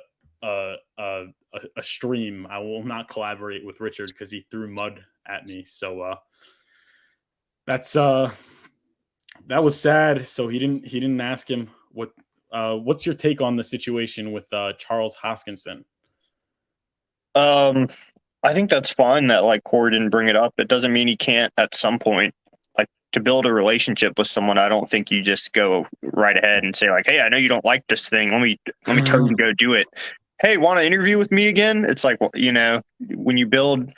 Speaker 1: stream. I will not collaborate with Richard because he threw mud at me." So that was sad. So he didn't ask him what's your take on the situation with Charles Hoskinson?
Speaker 2: I think that's fine that like Corey didn't bring it up. It doesn't mean he can't at some point. Like to build a relationship with someone, I don't think you just go right ahead and say like, "Hey, I know you don't like this thing. Let me totally go do it." Hey, want to interview with me again? It's like, well, you know, when you build,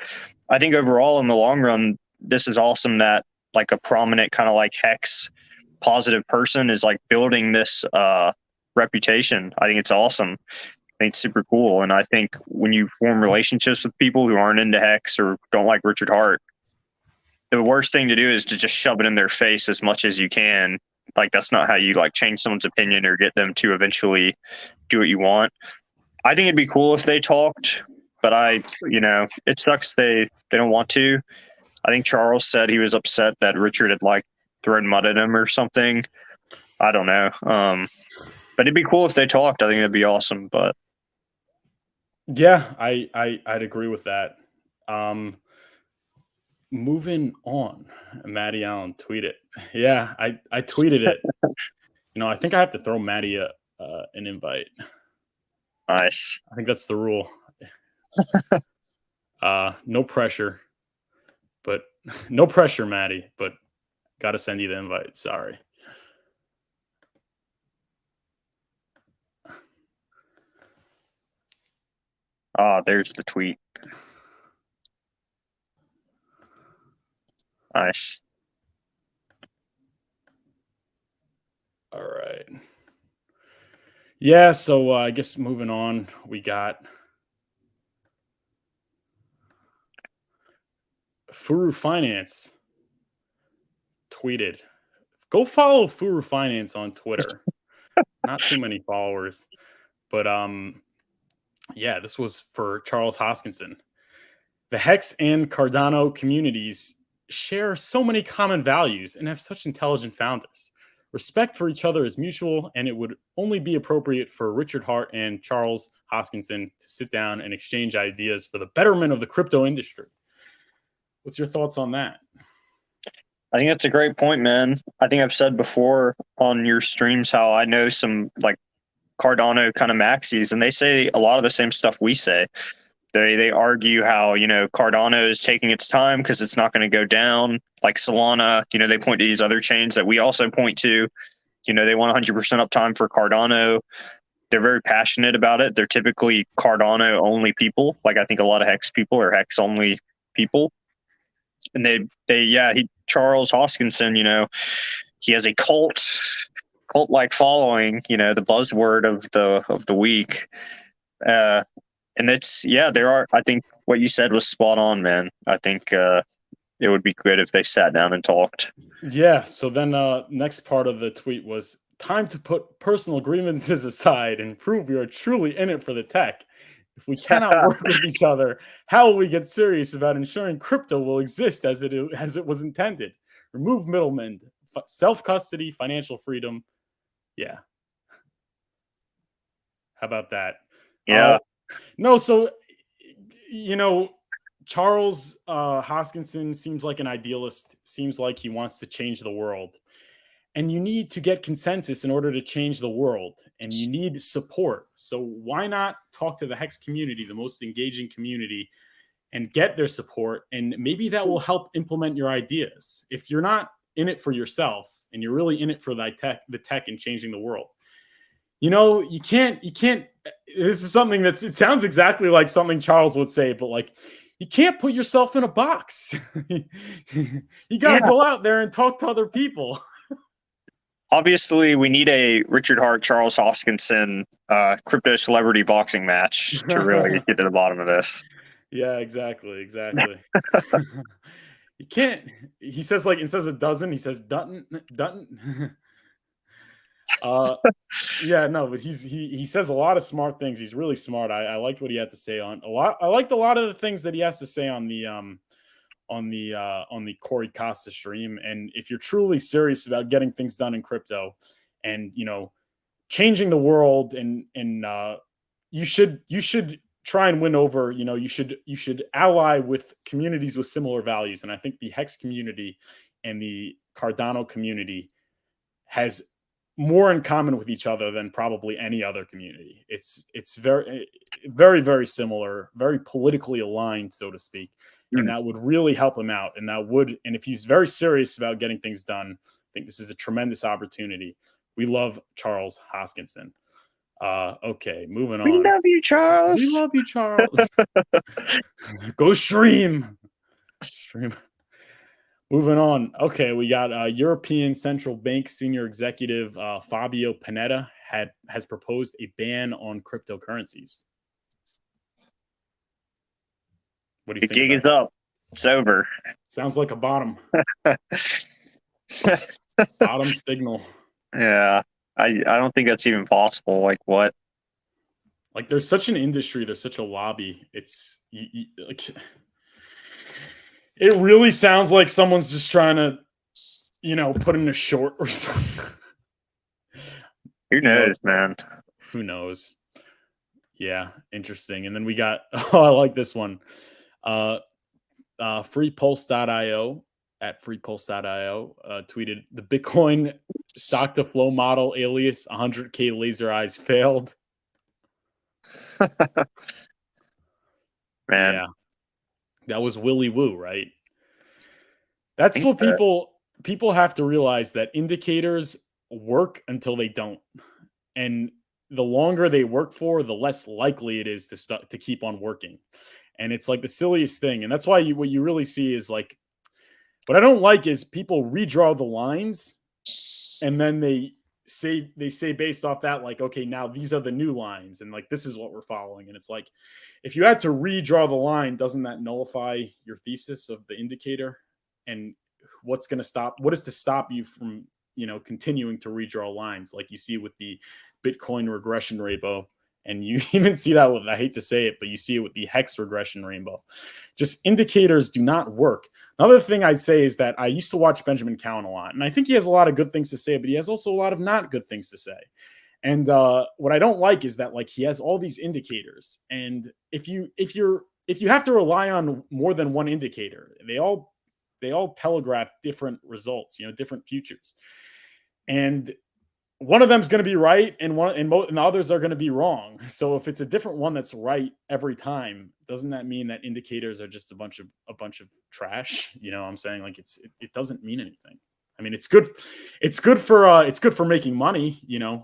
Speaker 2: I think overall in the long run, this is awesome that like a prominent kind of like Hex positive person is like building this reputation. I think it's awesome. I think it's super cool. And I think when you form relationships with people who aren't into Hex or don't like Richard Hart, the worst thing to do is to just shove it in their face as much as you can. Like, that's not how you like change someone's opinion or get them to eventually do what you want. I think it'd be cool if they talked, but it sucks they don't want to. I think Charles said he was upset that Richard had like thrown mud at him or something. I don't know. But it'd be cool if they talked. I think it'd be awesome. But
Speaker 1: yeah, I'd agree with that. Moving on, Matty Allen tweeted. Yeah, I tweeted it. I think I have to throw Matty an invite.
Speaker 2: Nice.
Speaker 1: I think that's the rule. No pressure, Matty. But got to send you the invite. Sorry.
Speaker 2: There's the tweet. Nice.
Speaker 1: All right. Yeah, so I guess moving on, we got Furu Finance tweeted. Go follow Furu Finance on Twitter. Not too many followers. But yeah, this was for Charles Hoskinson. The Hex and Cardano communities share so many common values and have such intelligent founders. Respect for each other is mutual, and it would only be appropriate for Richard Hart and Charles Hoskinson to sit down and exchange ideas for the betterment of the crypto industry. What's your thoughts on that?
Speaker 2: I think that's a great point, man. I think I've said before on your streams how I know some like Cardano kind of maxis, and they say a lot of the same stuff we say. They argue how, Cardano is taking its time because it's not going to go down. Like Solana, they point to these other chains that we also point to. They want 100% uptime for Cardano. They're very passionate about it. They're typically Cardano only people. Like I think a lot of Hex people are Hex only people. And Charles Hoskinson, he has a cult-like following, the buzzword of the week. And I think what you said was spot on, man. I think it would be good if they sat down and talked.
Speaker 1: Yeah. So then next part of the tweet was time to put personal grievances aside and prove we are truly in it for the tech. If we cannot work with each other, how will we get serious about ensuring crypto will exist as it was intended? Remove middlemen, self-custody, financial freedom. Yeah. How about that?
Speaker 2: Yeah.
Speaker 1: No, so Charles Hoskinson seems like an idealist, seems like he wants to change the world. And you need to get consensus in order to change the world, and you need support. So why not talk to the Hex community, the most engaging community, and get their support? And maybe that will help implement your ideas. If you're not in it for yourself and you're really in it for the tech and changing the world, you can't. This is something it sounds exactly like something Charles would say, but like, you can't put yourself in a box. You got to go out there and talk to other people.
Speaker 2: Obviously, we need a Richard Hart, Charles Hoskinson crypto celebrity boxing match to really get to the bottom of this.
Speaker 1: Yeah, exactly. You can't. He says, like, instead of a dozen, he says Dutton. Yeah, no, but he says a lot of smart things. He's really smart. I liked what he had to say on a lot. I liked a lot of the things that he has to say on the Corey Costa stream. And if you're truly serious about getting things done in crypto and changing the world, and you should try and win over, you should ally with communities with similar values. And I think the Hex community and the Cardano community has more in common with each other than probably any other community. It's very, very, very similar, very politically aligned, so to speak. And that would really help him out. And if he's very serious about getting things done, I think this is a tremendous opportunity. We love Charles Hoskinson. Okay, moving on.
Speaker 2: We love you, Charles.
Speaker 1: We love you, Charles. Go stream. Moving on. Okay, we got European Central Bank senior executive Fabio Panetta has proposed a ban on cryptocurrencies. What do you think?
Speaker 2: The gig is up. It's over.
Speaker 1: Sounds like a bottom. Bottom signal.
Speaker 2: Yeah, I don't think that's even possible. Like what?
Speaker 1: Like there's such an industry, there's such a lobby. It's like it really sounds like someone's just trying to, put in a short or something.
Speaker 2: Who knows, man?
Speaker 1: Who knows? Yeah, interesting. And then we got, I like this one. Freepulse.io at freepulse.io tweeted the Bitcoin stock to flow model alias 100K laser eyes failed.
Speaker 2: Man.
Speaker 1: Yeah. That was Willy Woo, right? That's what people have to realize, that indicators work until they don't. And the longer they work for, the less likely it is to keep on working. And it's like the silliest thing. And that's why what you really see is like, what I don't like is people redraw the lines and then they say based off that, like, okay, now these are the new lines and like this is what we're following. And it's like, if you had to redraw the line, doesn't that nullify your thesis of the indicator? And what is to stop you from continuing to redraw lines like you see with the Bitcoin regression rainbow And you even see that with, I hate to say it, but you see it with the Hex regression rainbow. Just indicators do not work. Another thing I'd say is that I used to watch Benjamin Cowan a lot, and I think he has a lot of good things to say, but he has also a lot of not good things to say. And what I don't like is that, like, he has all these indicators, and if you have to rely on more than one indicator, they all telegraph different results, different futures, and one of them is going to be right, and the others are going to be wrong. So if it's a different one that's right every time, doesn't that mean that indicators are just a bunch of trash? You know what I'm saying? Like, it doesn't mean anything. I mean, it's good for making money,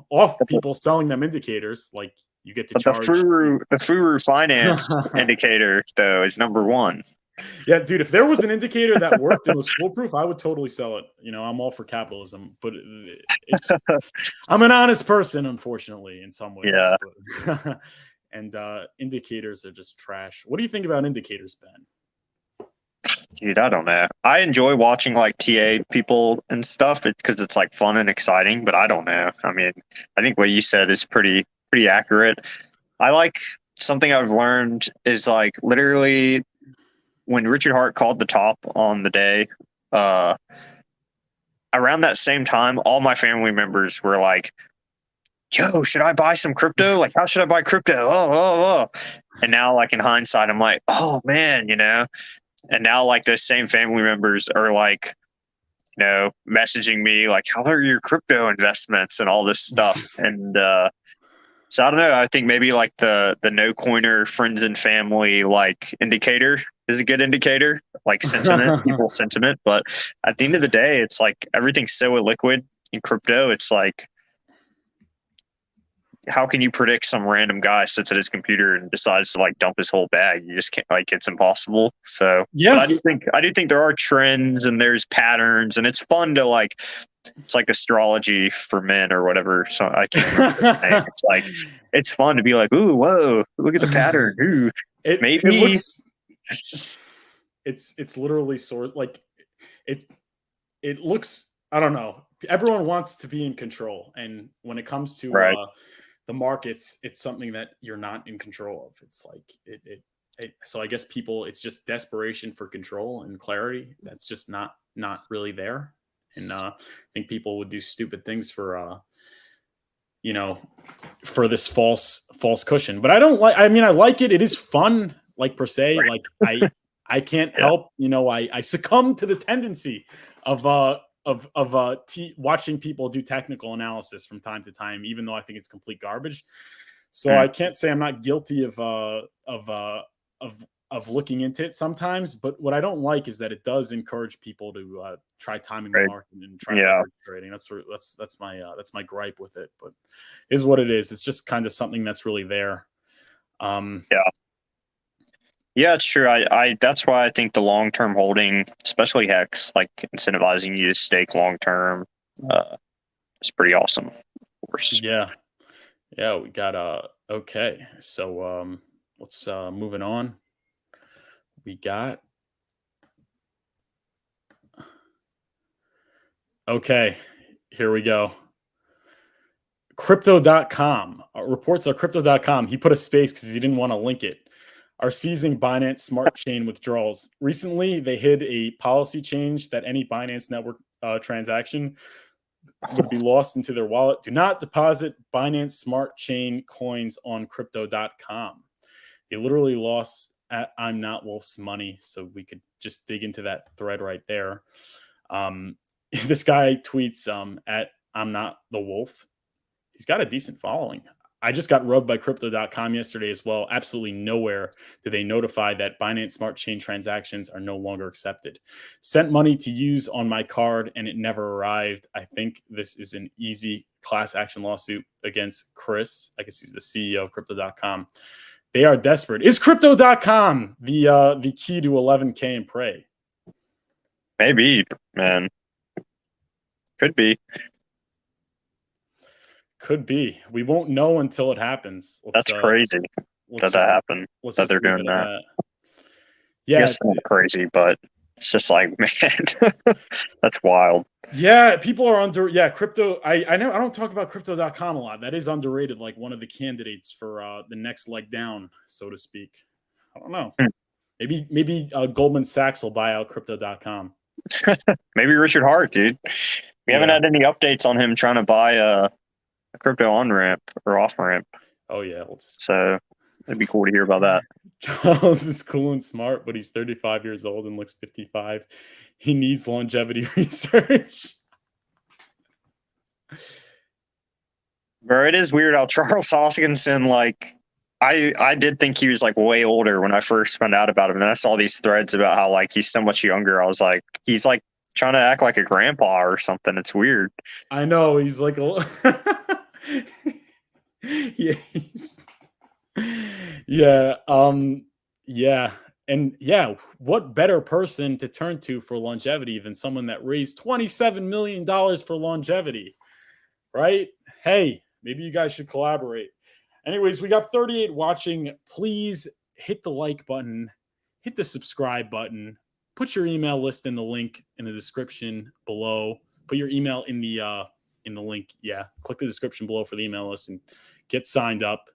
Speaker 1: off people selling them indicators. Like, you get to
Speaker 2: but
Speaker 1: charge.
Speaker 2: The Furu finance indicator, though, is number one.
Speaker 1: Yeah, dude, if there was an indicator that worked and was foolproof, I would totally sell it. I'm all for capitalism, but I'm an honest person, unfortunately, in some ways.
Speaker 2: Yeah.
Speaker 1: But, and indicators are just trash. What do you think about indicators, Ben?
Speaker 2: Dude, I don't know. I enjoy watching like TA people and stuff because it's like fun and exciting, but I don't know. I mean, I think what you said is pretty accurate. I like something I've learned is like literally when Richard Hart called the top on the day, around that same time, all my family members were like, yo, should I buy some crypto? Like, how should I buy crypto? Oh. And now, like, in hindsight, I'm like, oh, man, And now, like, those same family members are like, messaging me, like, how are your crypto investments and all this stuff? And so I don't know. I think maybe like the no coiner friends and family like indicator is a good indicator, like sentiment, people's sentiment. But at the end of the day, it's like everything's so illiquid in crypto. It's like, how can you predict some random guy sits at his computer and decides to like dump his whole bag? You just can't, like, it's impossible. So
Speaker 1: yeah,
Speaker 2: I do think there are trends and there's patterns, and it's fun to like, it's like astrology for men or whatever. So I can't remember. It's like, it's fun to be like, ooh, whoa, look at the pattern. Ooh, maybe
Speaker 1: it looks. It's literally like it looks. I don't know. Everyone wants to be in control, and when it comes to the markets, it's something that you're not in control of. It's like so I guess people, it's just desperation for control and clarity. That's just not really there. And I think people would do stupid things for for this false cushion. But I don't like. I mean, I like it. It is fun, like, per se. Like, I can't help. I succumb to the tendency of watching people do technical analysis from time to time, even though I think it's complete garbage. So I can't say I'm not guilty of looking into it sometimes. But what I don't like is that it does encourage people to try timing the market and try leverage trading. That's my gripe with it. But it is what it is. It's just kind of something that's really there.
Speaker 2: Yeah, it's true. I that's why I think the long-term holding, especially Hex, like incentivizing you to stake long-term, is pretty awesome. Of course.
Speaker 1: Yeah. We got okay. So let's moving on. We got okay. Here we go. Crypto.com reports are Crypto.com. He put a space because he didn't want to link it. Are seizing Binance Smart Chain withdrawals. Recently, they hid a policy change that any Binance network transaction would be lost into their wallet. Do not deposit Binance Smart Chain coins on Crypto.com. They literally lost at I'm Not Wolf's money, so we could just dig into that thread right there. This guy tweets at I'm Not the Wolf. He's got a decent following. I just got rubbed by Crypto.com yesterday as well. Absolutely nowhere did they notify that Binance Smart Chain transactions are no longer accepted. Sent money to use on my card and it never arrived. I think this is an easy class action lawsuit against Chris. I guess he's the CEO of Crypto.com. They are desperate. Is Crypto.com the key to 11K and Prey?
Speaker 2: Maybe, man. Could be.
Speaker 1: Could be. We won't know until it happens.
Speaker 2: That's crazy that happened. That they're doing that.
Speaker 1: Yeah,
Speaker 2: it's not crazy, but It's just like, man, that's wild.
Speaker 1: Yeah, people are crypto. I know I don't talk about crypto.com a lot. That is underrated, like one of the candidates for the next leg down, so to speak. I don't know.
Speaker 2: Hmm.
Speaker 1: Maybe Goldman Sachs will buy out crypto.com.
Speaker 2: Maybe Richard Hart, dude. We haven't
Speaker 1: Yeah.
Speaker 2: had any updates on him trying to buy a crypto on ramp or off ramp.
Speaker 1: Oh yeah.
Speaker 2: So it'd be cool to hear about that.
Speaker 1: Charles is cool and smart, but he's 35 years old and looks 55. He needs longevity research.
Speaker 2: Bro, it is weird how Charles Hoskinson, like, I did think he was like way older when I first found out about him, and I saw these threads about how like he's so much younger. I was like, he's like trying to act like a grandpa or something. It's weird.
Speaker 1: I know he's like yeah, yeah, and yeah, what better person to turn to for longevity than someone that raised $27 million for longevity, right? Hey, maybe you guys should collaborate. Anyways, we got 38 watching. Please hit the like button, hit the subscribe button, put your email list in the link in the description below. Put your email in the link. Yeah, click the description below for the email list and get signed up.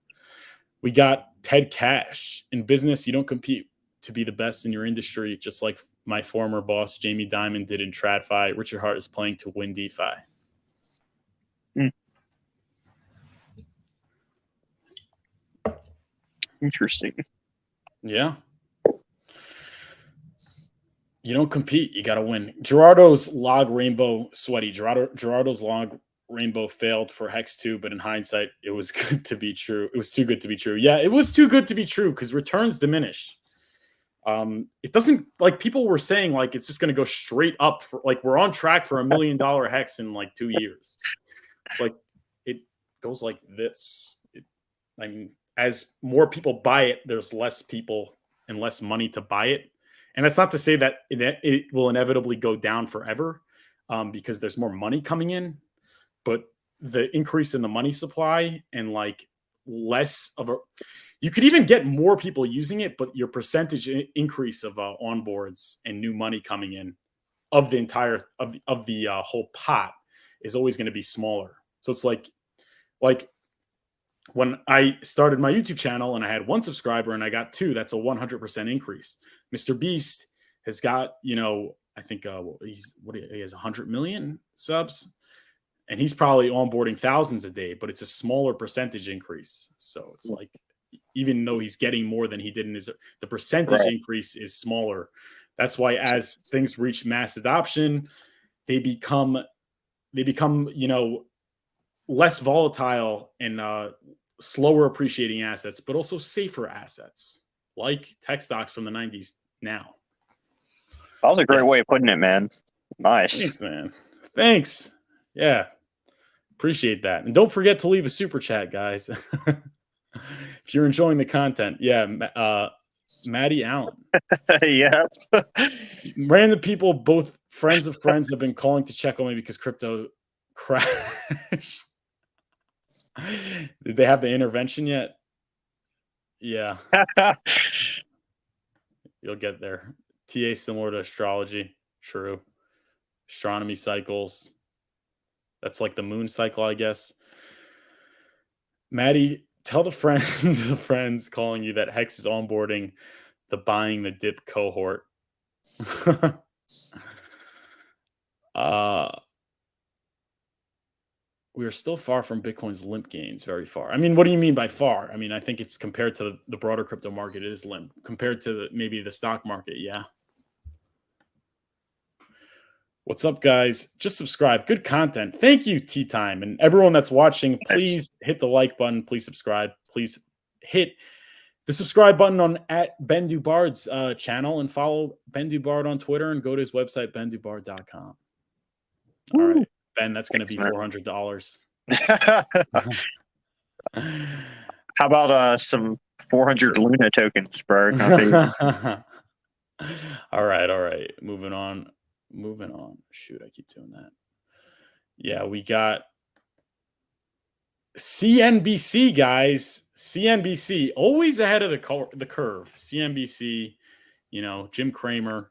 Speaker 1: We got Ted Cash. In business, you don't compete to be the best in your industry, just like my former boss, Jamie Dimon, did in TradFi. Richard Hart is playing to win DeFi.
Speaker 2: Interesting.
Speaker 1: Yeah. You don't compete. You got to win. Gerardo's log rainbow sweaty. Gerardo's log rainbow failed for Hex 2, but in hindsight, it was good to be true. It was too good to be true. Yeah, it was too good to be true because returns diminish. It doesn't, like people were saying, like it's just going to go straight up for, like we're on track for $1 million Hex in like 2 years. It's like it goes like this. I mean, as more people buy it, there's less people and less money to buy it. And that's not to say that it will inevitably go down forever because there's more money coming in. But the increase in the money supply and like less of a, you could even get more people using it, but your percentage increase of onboards and new money coming in of the entire of the whole pot is always going to be smaller. So it's like when I started my YouTube channel and I had 1 subscriber and I got 2, that's a 100% increase. Mr. Beast has got, I think he has 100 million subs, and he's probably onboarding thousands a day, but it's a smaller percentage increase. So it's like, even though he's getting more than he did in the percentage increase is smaller. That's why as things reach mass adoption, they become, less volatile and slower appreciating assets, but also safer assets like tech stocks from the 90s now.
Speaker 2: That was a great way of putting it, man. Nice.
Speaker 1: Thanks, man. Thanks. Yeah. Appreciate that. And don't forget to leave a super chat, guys. If you're enjoying the content. Yeah. Maddie Allen.
Speaker 2: Yeah.
Speaker 1: Random people, both friends of friends, have been calling to check on me because crypto crashed. Did they have the intervention yet? Yeah. You'll get there. TA similar to astrology. True. Astronomy cycles. That's like the moon cycle, I guess. Maddie, tell the friends calling you that Hex is onboarding the buying the dip cohort. We are still far from Bitcoin's limp gains, very far. I mean, what do you mean by far? I mean, I think it's compared to the broader crypto market, it is limp. Compared to maybe the stock market, yeah. What's up, guys? Just subscribe. Good content. Thank you, Tea Time. And everyone that's watching, please hit the like button. Please subscribe. Please hit the subscribe button on at Ben Dubard's channel and follow Ben Dubard on Twitter and go to his website, bendubard.com. All right, Ben, that's going to be $400.
Speaker 2: How about some 400 Luna tokens, bro?
Speaker 1: All right. Moving on. Shoot, I keep doing that. Yeah, we got CNBC, guys. CNBC, always ahead of the curve. CNBC, Jim Cramer.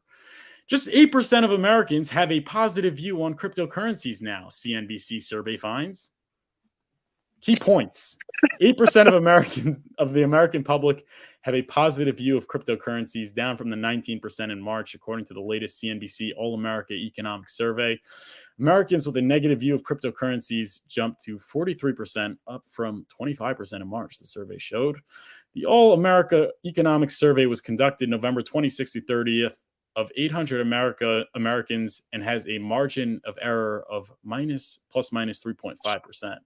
Speaker 1: Just 8% of Americans have a positive view on cryptocurrencies now, CNBC survey finds. Key points. 8% of the American public have a positive view of cryptocurrencies, down from the 19% in March, according to the latest CNBC All-America Economic Survey. Americans with a negative view of cryptocurrencies jumped to 43%, up from 25% in March, the survey showed. The All-America Economic Survey was conducted November 26th through 30th of 800 Americans and has a margin of error of plus minus 3.5%.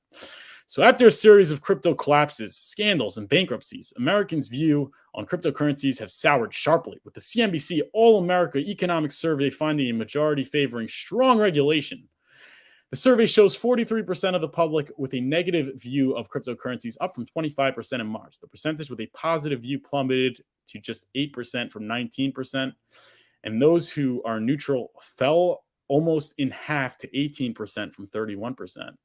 Speaker 1: So after a series of crypto collapses, scandals, and bankruptcies, Americans' view on cryptocurrencies have soured sharply, with the CNBC All-America Economic Survey finding a majority favoring strong regulation. The survey shows 43% of the public with a negative view of cryptocurrencies, up from 25% in March. The percentage with a positive view plummeted to just 8% from 19%. And those who are neutral fell almost in half to 18% from 31%.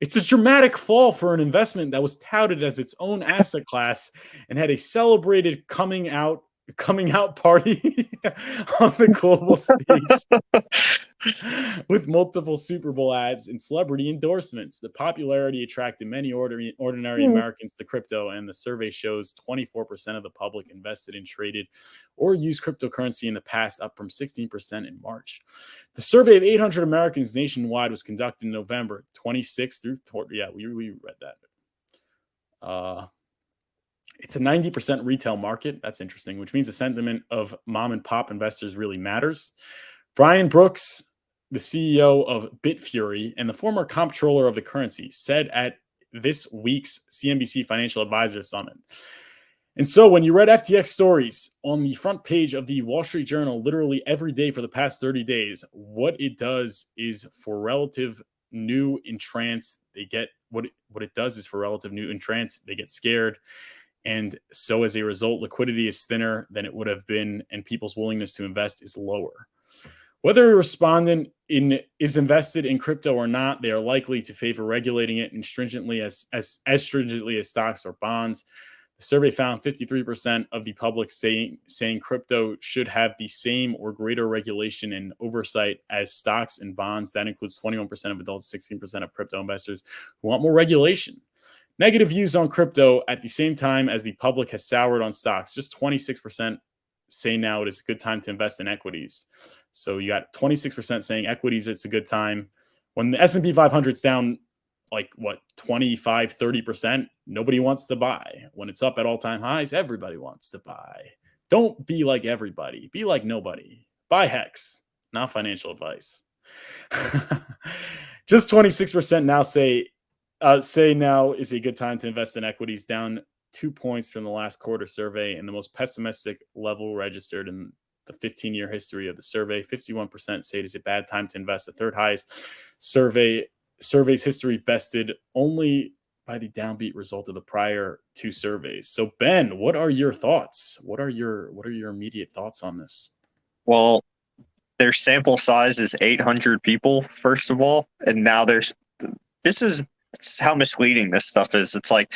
Speaker 1: It's a dramatic fall for an investment that was touted as its own asset class and had a celebrated coming out party on the global stage with multiple Super Bowl ads and celebrity endorsements. The popularity attracted many ordinary Americans to crypto, and the survey shows 24% of the public invested in, traded, or used cryptocurrency in the past, up from 16% in March. The survey of 800 Americans nationwide was conducted in November 26th through, we read that. It's a 90% retail market. That's interesting, which means the sentiment of mom and pop investors really matters. Brian Brooks, the CEO of Bitfury and the former comptroller of the currency, said at this week's CNBC Financial Advisor Summit. And so when you read FTX stories on the front page of the Wall Street Journal literally every day for the past 30 days, what it does is for relative new entrants, they get what it does is for relative new entrants, they get scared. And so as a result, liquidity is thinner than it would have been, and people's willingness to invest is lower. Whether a respondent is invested in crypto or not, they are likely to favor regulating it as stringently as stocks or bonds. The survey found 53% of the public saying crypto should have the same or greater regulation and oversight as stocks and bonds. That includes 21% of adults, 16% of crypto investors who want more regulation. Negative views on crypto at the same time as the public has soured on stocks. Just 26% say now it is a good time to invest in equities. So you got 26% saying equities, it's a good time. When the S&P 500 is down 25-30%, nobody wants to buy. When it's up at all-time highs, everybody wants to buy. Don't be like everybody. Be like nobody. Buy Hex. Not financial advice. Just 26% now say now is a good time to invest in equities, down 2 points from the last quarter survey, and the most pessimistic level registered in the 15-year history of the survey. 51% say it is a bad time to invest. The third highest survey's history, bested only by the downbeat result of the prior two surveys. So Ben, what are your thoughts? What are your immediate thoughts on this?
Speaker 2: Well, their sample size is 800 people, first of all, and now this is how misleading this stuff is. It's like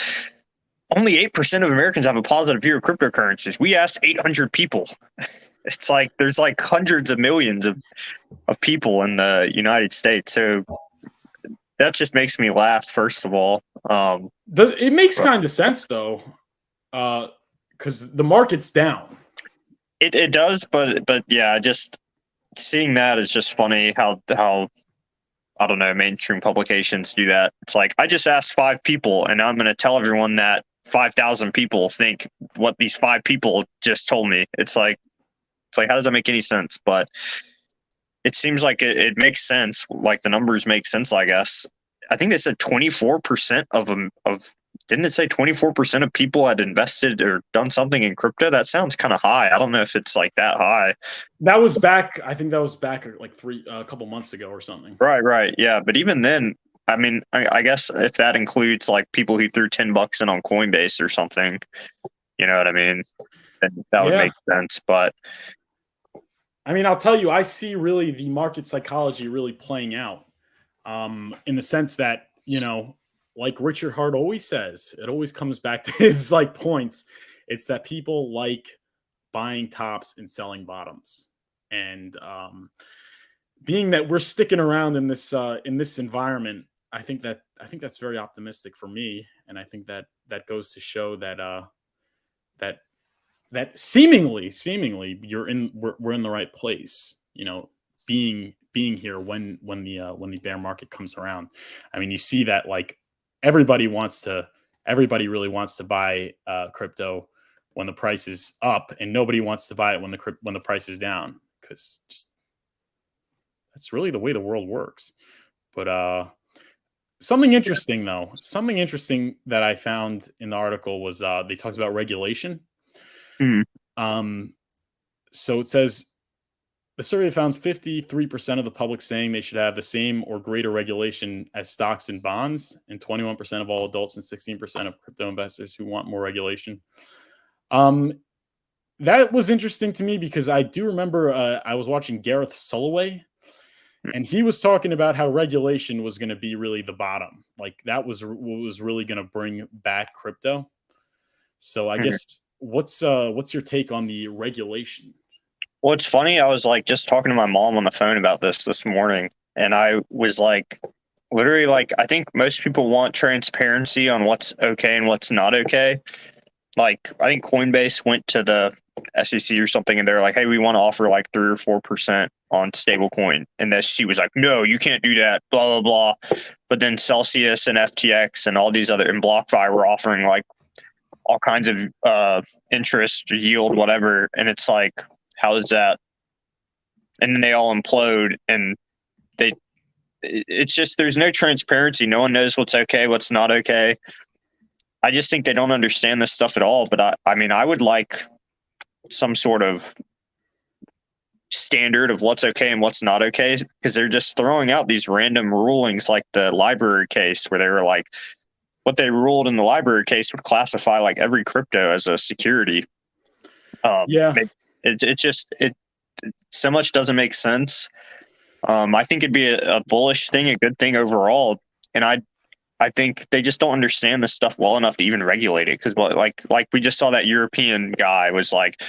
Speaker 2: only 8% of Americans have a positive view of cryptocurrencies. We asked 800 people. It's like there's like hundreds of millions of people in the United States. So that just makes me laugh, first of all.
Speaker 1: It makes kind of sense, though, because the market's down.
Speaker 2: It does, but yeah, just seeing that is just funny how I don't know, mainstream publications do that. It's like, I just asked 5 people, and I'm going to tell everyone that 5,000 people think what these 5 people just told me. It's like, how does that make any sense? But it seems like it makes sense. Like the numbers make sense, I guess. I think they said 24% of didn't it say 24% of people had invested or done something in crypto? That sounds kind of high. I don't know if it's like that high.
Speaker 1: That was back, I think that was back like a couple months ago or something.
Speaker 2: Right. Yeah. But even then, I mean, I guess if that includes like people who threw $10 in on Coinbase or something, you know what I mean? Then that would make sense. But
Speaker 1: I mean, I'll tell you, I see really the market psychology really playing out in the sense that, like Richard Hart always says, it always comes back to his points. It's that people like buying tops and selling bottoms. And being that we're sticking around in this environment, I think that's very optimistic for me, and I think that goes to show that that seemingly we're in the right place. Being here when the bear market comes around. I mean, you see that like everybody really wants to buy crypto when the price is up, and nobody wants to buy it when the price is down, because just that's really the way the world works. But something interesting that I found in the article was they talked about regulation.
Speaker 2: Mm-hmm.
Speaker 1: So it says the survey found 53% of the public saying they should have the same or greater regulation as stocks and bonds, and 21% of all adults and 16% of crypto investors who want more regulation. That was interesting to me because I do remember I was watching Gareth Soloway, and he was talking about how regulation was going to be really the bottom. Like that was what was really going to bring back crypto. So I guess what's your take on the regulation?
Speaker 2: Well, it's funny. I was like just talking to my mom on the phone about this morning, and I was like, literally, like, I think most people want transparency on what's okay and what's not okay. Like, I think Coinbase went to the SEC or something, and they're like, "Hey, we want to offer like 3 or 4% on stablecoin," and then she was like, "No, you can't do that." Blah blah blah. But then Celsius and FTX and all these other and BlockFi were offering like all kinds of interest, yield, whatever, and it's like, how is that? And then they all implode, and it's just there's no transparency. No one knows what's okay, what's not okay. I just think they don't understand this stuff at all. But I mean, I would like some sort of standard of what's okay and what's not okay, because they're just throwing out these random rulings like the library case, where they were like, what they ruled in the library case would classify like every crypto as a security.
Speaker 1: Yeah.
Speaker 2: It just so much doesn't make sense. I think it'd be a bullish thing, a good thing overall, and I think they just don't understand this stuff well enough to even regulate it. Because like we just saw that European guy was like,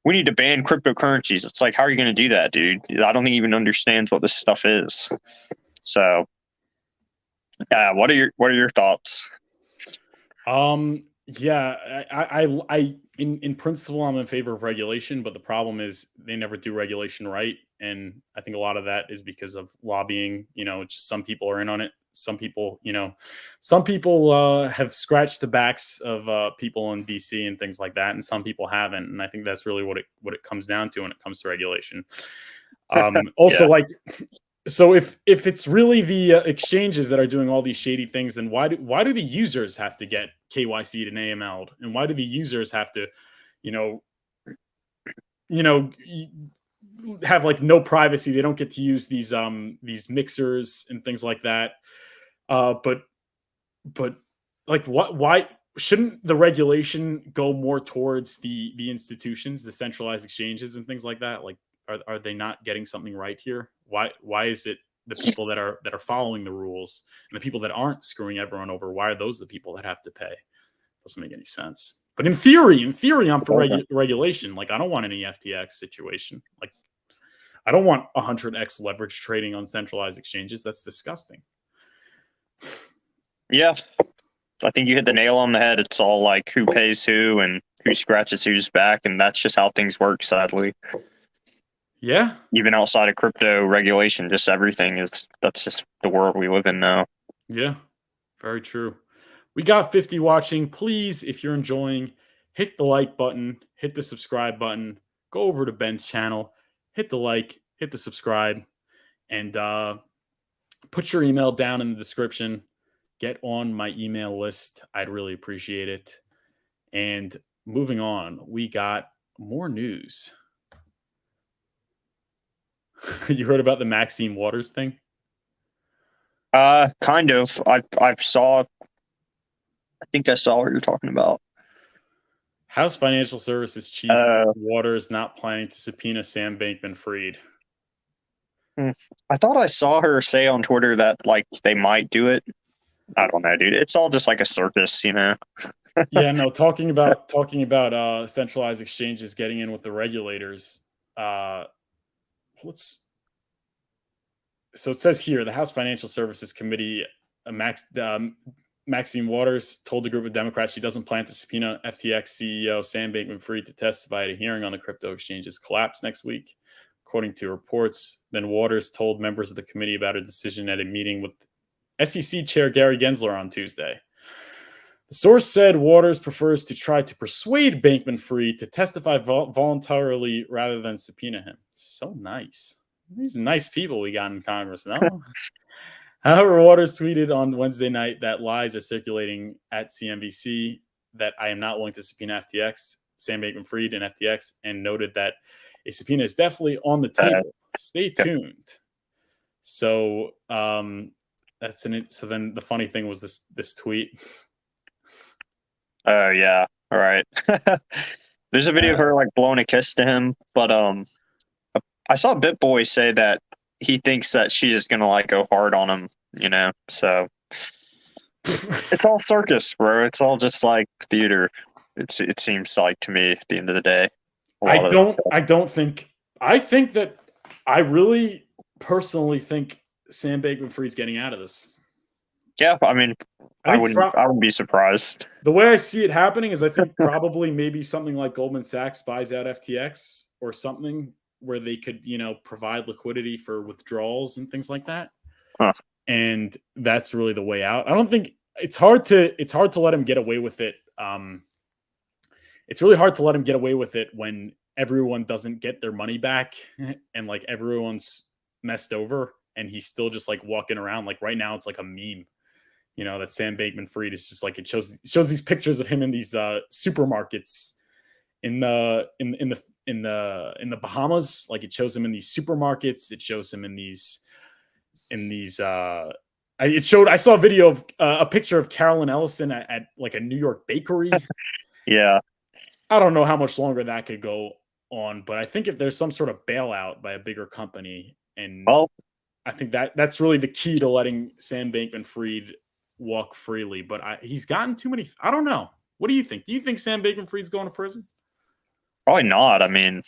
Speaker 2: we need to ban cryptocurrencies. It's like, how are you going to do that, dude? I don't think he even understands what this stuff is. So, what are your thoughts?
Speaker 1: Yeah, I in principle, I'm in favor of regulation, but the problem is they never do regulation right. And I think a lot of that is because of lobbying. Just some people are in on it. Some people, have scratched the backs of people in DC and things like that, and some people haven't. And I think that's really what it comes down to when it comes to regulation. Also,
Speaker 2: Yeah.
Speaker 1: like, so if it's really the exchanges that are doing all these shady things, then why do the users have to get KYC'd and AML'd, and why do the users have to, have like no privacy? They don't get to use these mixers and things like that. But like, why shouldn't the regulation go more towards the institutions, the centralized exchanges and things like that? Like, are they not getting something right here? Why is it the people that are following the rules and the people that aren't screwing everyone over? Why are those the people that have to pay? Doesn't make any sense. But in theory, I'm for regulation. Like, I don't want any FTX situation. Like, I don't want 100x leverage trading on centralized exchanges. That's disgusting.
Speaker 2: Yeah, I think you hit the nail on the head. It's all like who pays who and who scratches who's back, and that's just how things work, sadly.
Speaker 1: Yeah.
Speaker 2: Even outside of crypto regulation, just everything that's just the world we live in now.
Speaker 1: Yeah, very true. We got 50 watching. Please, if you're enjoying, hit the like button, hit the subscribe button, go over to Ben's channel, hit the like, hit the subscribe, and put your email down in the description. Get on my email list. I'd really appreciate it. And moving on, we got more news. You heard about the Maxine Waters thing?
Speaker 2: Kind of. I think I saw what you're talking about.
Speaker 1: House Financial Services Chief Waters not planning to subpoena Sam Bankman-Fried.
Speaker 2: I thought I saw her say on Twitter that like they might do it. I don't know, dude. It's all just like a circus,
Speaker 1: Yeah, no. Talking about centralized exchanges getting in with the regulators. So it says here, the House Financial Services Committee, Maxine Waters told a group of Democrats she doesn't plan to subpoena FTX CEO Sam Bankman-Fried to testify at a hearing on the crypto exchange's collapse next week, according to reports. Then Waters told members of the committee about a decision at a meeting with SEC Chair Gary Gensler on Tuesday. The source said Waters prefers to try to persuade Bankman-Fried to testify voluntarily rather than subpoena him. So nice. These are nice people we got in Congress, no? However, Waters tweeted on Wednesday night that lies are circulating at CNBC that I am not willing to subpoena FTX, Sam Bankman-Fried, and FTX, and noted that a subpoena is definitely on the table. Stay tuned. So that's in it. So then the funny thing was this tweet.
Speaker 2: Oh yeah, all right. There's a video of her like blowing a kiss to him, but I saw BitBoy say that he thinks that she is gonna like go hard on him, you know. So it's all circus, bro. It's all just like theater. It seems like to me at the end of the day.
Speaker 1: I think that I really personally think Sam Bankman-Fried's getting out of this.
Speaker 2: Yeah, I mean, I wouldn't be surprised.
Speaker 1: The way I see it happening is I think probably maybe something like Goldman Sachs buys out FTX or something where they could, you know, provide liquidity for withdrawals and things like that.
Speaker 2: Huh.
Speaker 1: And that's really the way out. I don't think it's hard to let him get away with it. It's really hard to let him get away with it when everyone doesn't get their money back and like everyone's messed over and he's still just like walking around. Like right now it's like a meme, you know, that Sam Bankman-Fried is just like, it shows these pictures of him in these supermarkets in the Bahamas. Like it shows him in these supermarkets. It shows him in these I saw a video of a picture of Carolyn Ellison at like a New York bakery.
Speaker 2: Yeah.
Speaker 1: I don't know how much longer that could go on, but I think if there's some sort of bailout by a bigger company, and I think that's really the key to letting Sam Bankman-Fried walk freely. But he's gotten too many. I don't know. What do you think? Do you think Sam Bankman-Fried's going to prison?
Speaker 2: Probably not. I mean,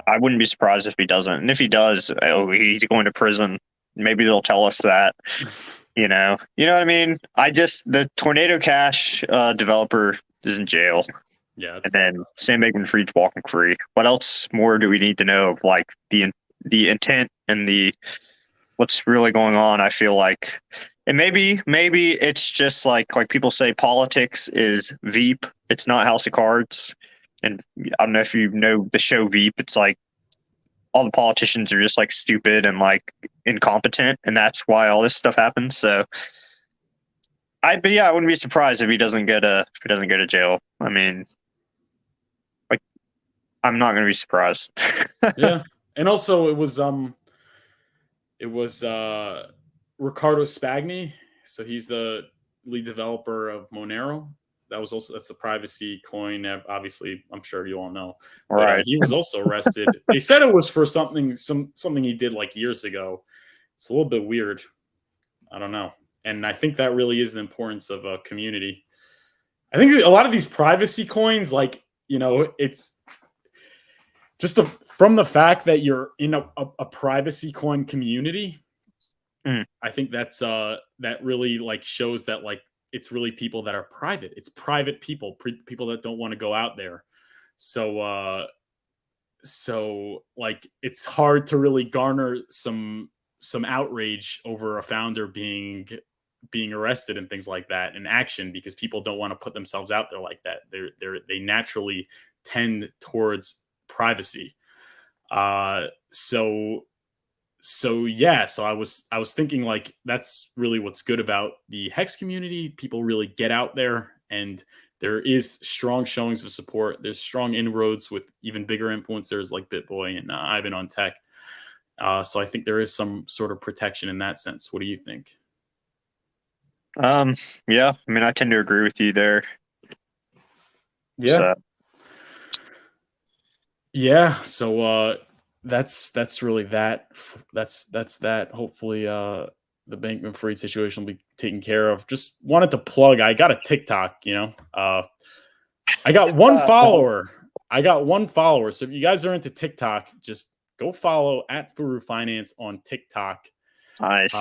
Speaker 2: I wouldn't be surprised if he doesn't. And if he does, he's going to prison. Maybe they'll tell us that. You know what I mean? The Tornado Cash developer is in jail.
Speaker 1: Yeah,
Speaker 2: and then Sam Bankman-Fried's walking free. What else more do we need to know of like the intent and the what's really going on? I feel like, and maybe it's just like people say politics is Veep. It's not House of Cards. And I don't know if you know the show Veep. It's like all the politicians are just like stupid and like incompetent, and that's why all this stuff happens. So, I wouldn't be surprised if he doesn't go to jail. I mean, like, I'm not going to be surprised.
Speaker 1: Yeah, and also it was Riccardo Spagni, so he's the lead developer of Monero. That's a privacy coin. Obviously, I'm sure you all know.
Speaker 2: Right.
Speaker 1: But, he was also arrested. They said it was for something he did like years ago. It's a little bit weird. I don't know. And I think that really is the importance of a community. I think a lot of these privacy coins, like, you know, it's just from the fact that you're in a privacy coin community. I think that's that really like shows that like it's really people that are private. It's private people, people that don't want to go out there. So like it's hard to really garner some outrage over a founder being arrested and things like that in action, because people don't want to put themselves out there like that. They naturally tend towards privacy. So I was thinking like that's really what's good about the Hex community. People really get out there, and there is strong showings of support. There's strong inroads with even bigger influencers like BitBoy and Ivan on Tech. So I think there is some sort of protection in that sense. What do you think?
Speaker 2: Yeah, I mean, I tend to agree with you there.
Speaker 1: Yeah. So. Yeah. So that's really that. That's that. Hopefully, the Bankman-Fried situation will be taken care of. Just wanted to plug. I got a TikTok. You know, I got one follower. So if you guys are into TikTok, just go follow at Furu Finance on TikTok.
Speaker 2: Nice.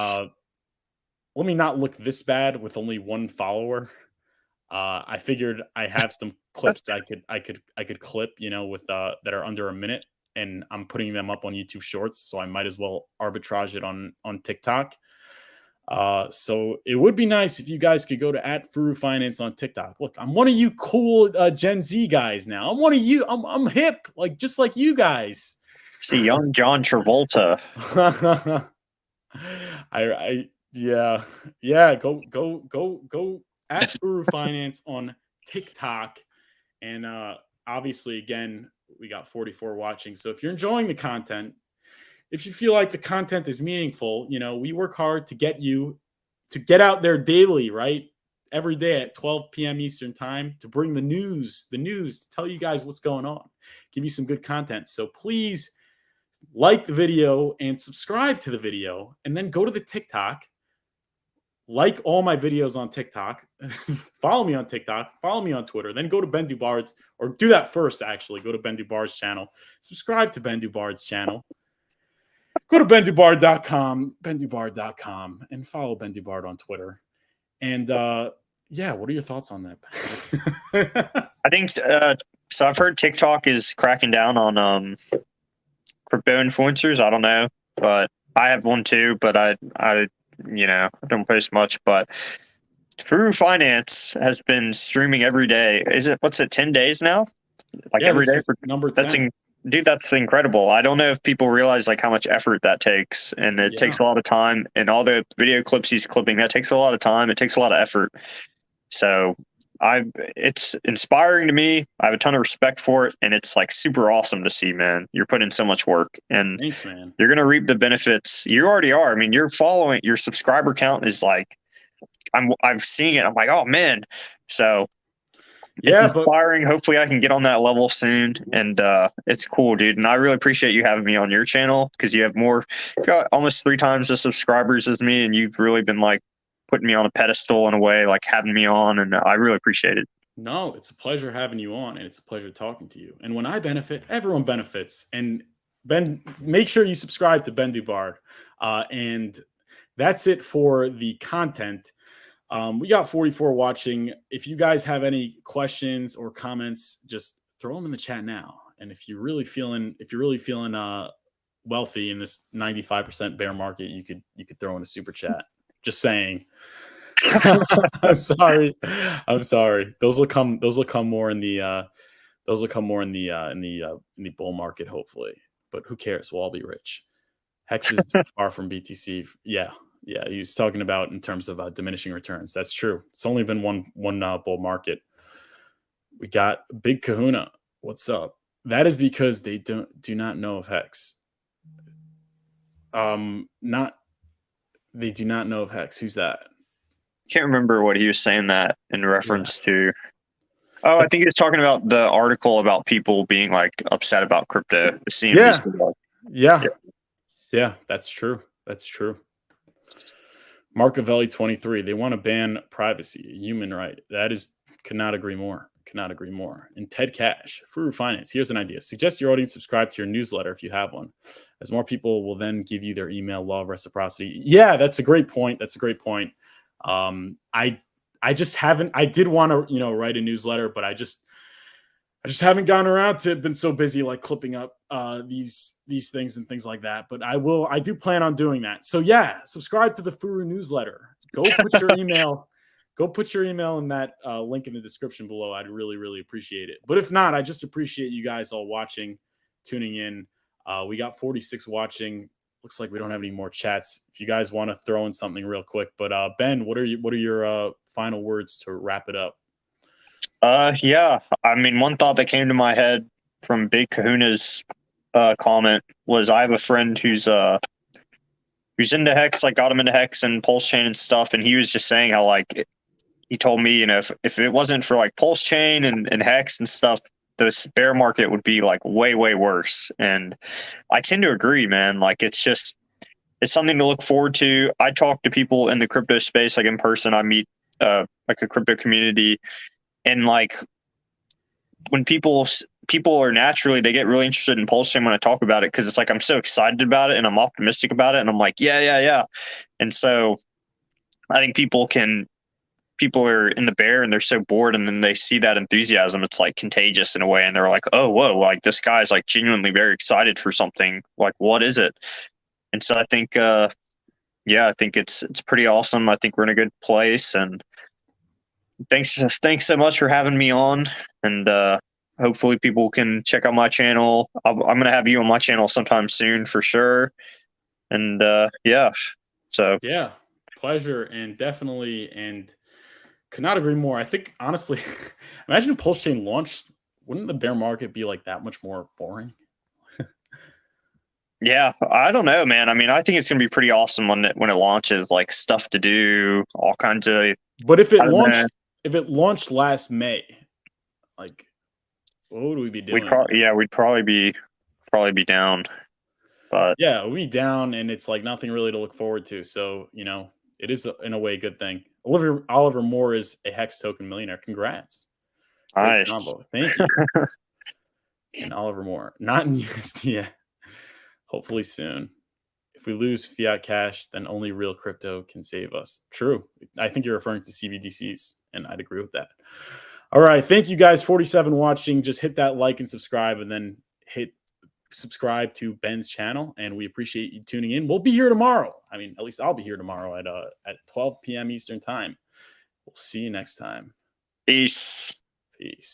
Speaker 1: Let me not look this bad with only one follower. I figured I have some clips I could clip, with that are under a minute, and I'm putting them up on YouTube Shorts, so I might as well arbitrage it on TikTok. So it would be nice if you guys could go to at Furu Finance on TikTok. Look, I'm one of you cool Gen Z guys now. I'm one of you. I'm hip, like just like you guys.
Speaker 2: See, young John Travolta.
Speaker 1: Yeah. Go at Furu Finance on TikTok, and obviously, again, we got 44 watching. So if you're enjoying the content, if you feel like the content is meaningful, we work hard to get you to get out there daily, right? Every day at 12 p.m. Eastern time to bring the news, to tell you guys what's going on, give you some good content. So please like the video and subscribe to the video, and then go to the TikTok, like all my videos on TikTok, follow me on TikTok, follow me on Twitter, then go to Ben Dubard's, or do that first, actually. Go to Ben Dubard's channel, subscribe to Ben Dubard's channel. Go to bendubard.com, and follow Ben Dubard on Twitter. And what are your thoughts on that?
Speaker 2: I think so. I've heard TikTok is cracking down on crypto influencers. I don't know, but I have one too. But I don't post much. But Furu Finance has been streaming every day. What's it? 10 days now? Like every day for
Speaker 1: number 10.
Speaker 2: Dude, that's incredible. I don't know if people realize like how much effort that takes, and it takes a lot of time. And all the video clips he's clipping, that takes a lot of time. It takes a lot of effort. So it's inspiring to me. I have a ton of respect for it, and it's like super awesome to see, man. You're putting in so much work, and
Speaker 1: thanks, man.
Speaker 2: You're gonna reap the benefits. You already are. I mean, your subscriber count is like, I'm seeing it. I'm like, oh man. So it's inspiring. Hopefully I can get on that level soon. And it's cool, dude. And I really appreciate you having me on your channel, because you've got almost 3 times the subscribers as me, and you've really been like putting me on a pedestal in a way, like having me on, and I really appreciate it.
Speaker 1: No, it's a pleasure having you on, and it's a pleasure talking to you. And when I benefit, everyone benefits. And Ben, make sure you subscribe to Ben Dubard. And that's it for the content. We got 44 watching. If you guys have any questions or comments, just throw them in the chat now. And if you're really feeling wealthy in this 95% bear market, you could throw in a super chat. Just saying. I'm sorry. Those will come more in the bull market, hopefully. But who cares? We'll all be rich. Hex is far from BTC. Yeah, he was talking about in terms of diminishing returns. That's true. It's only been one bull market. We got Big Kahuna. What's up? That is because they do not know of Hex. They do not know of Hex. Who's that?
Speaker 2: Can't remember what he was saying that in reference to. Oh, I think he was talking about the article about people being like upset about crypto. The CNBC.
Speaker 1: Yeah, that's true. Marcavelli 23. They want to ban privacy, a human right. Could not agree more. And Ted Cash, Furu Finance. Here's an idea. Suggest your audience subscribe to your newsletter if you have one, as more people will then give you their email. Law of reciprocity. Yeah, that's a great point. I just haven't. I did want to, write a newsletter, but I just haven't gotten around to it. Been so busy, like clipping up these things and things like that. But I do plan on doing that. So yeah, subscribe to the Furu newsletter. Go put your email. Go put your email in that link in the description below. I'd really, really appreciate it. But if not, I just appreciate you guys all watching, tuning in. We got 46 watching. Looks like we don't have any more chats. If you guys want to throw in something real quick, but Ben, what are your final words to wrap it up?
Speaker 2: Yeah. I mean, one thought that came to my head from Big Kahuna's comment was, I have a friend who's into Hex, like got him into Hex and Pulsechain and stuff, and he was just saying how like he told me, if it wasn't for like Pulsechain and Hex and stuff, the bear market would be like way, way worse. And I tend to agree, man. Like it's something to look forward to. I talk to people in the crypto space, like in person. I meet like a crypto community, and like when people people are naturally, they get really interested in Pulsechain when I talk about it, because it's like I'm so excited about it and I'm optimistic about it, and I'm like, yeah. And so I think people are in the bear and they're so bored, and then they see that enthusiasm, it's like contagious in a way, and they're like, oh whoa, like this guy's like genuinely very excited for something, like what is it? And so I think I think it's pretty awesome. I think we're in a good place, and thanks so much for having me on. And hopefully people can check out my channel. I'm gonna have you on my channel sometime soon for sure. And so
Speaker 1: Yeah, pleasure, and definitely, and could not agree more. I think honestly, imagine if Pulsechain launched, wouldn't the bear market be like that much more boring?
Speaker 2: yeah, I don't know, man. I mean, I think it's gonna be pretty awesome when it launches, like stuff to do, all kinds of.
Speaker 1: But
Speaker 2: I don't know.
Speaker 1: if it launched last May, like what would we be doing?
Speaker 2: We'd probably be down. But
Speaker 1: Yeah, we down, and it's like nothing really to look forward to. So it is in a way a good thing. Oliver Moore is a Hex token millionaire. Congrats, great
Speaker 2: nice.
Speaker 1: combo. Thank you. And Oliver Moore, not in USD yet. Hopefully soon. If we lose fiat cash, then only real crypto can save us. True. I think you're referring to CBDCs, and I'd agree with that. All right. Thank you guys, 47 watching. Just hit that like and subscribe, and then hit subscribe to Ben's channel. And we appreciate you tuning in. We'll be here tomorrow. I mean, at least I'll be here tomorrow at 12 p.m. Eastern time. We'll see you next time.
Speaker 2: Peace.
Speaker 1: Peace.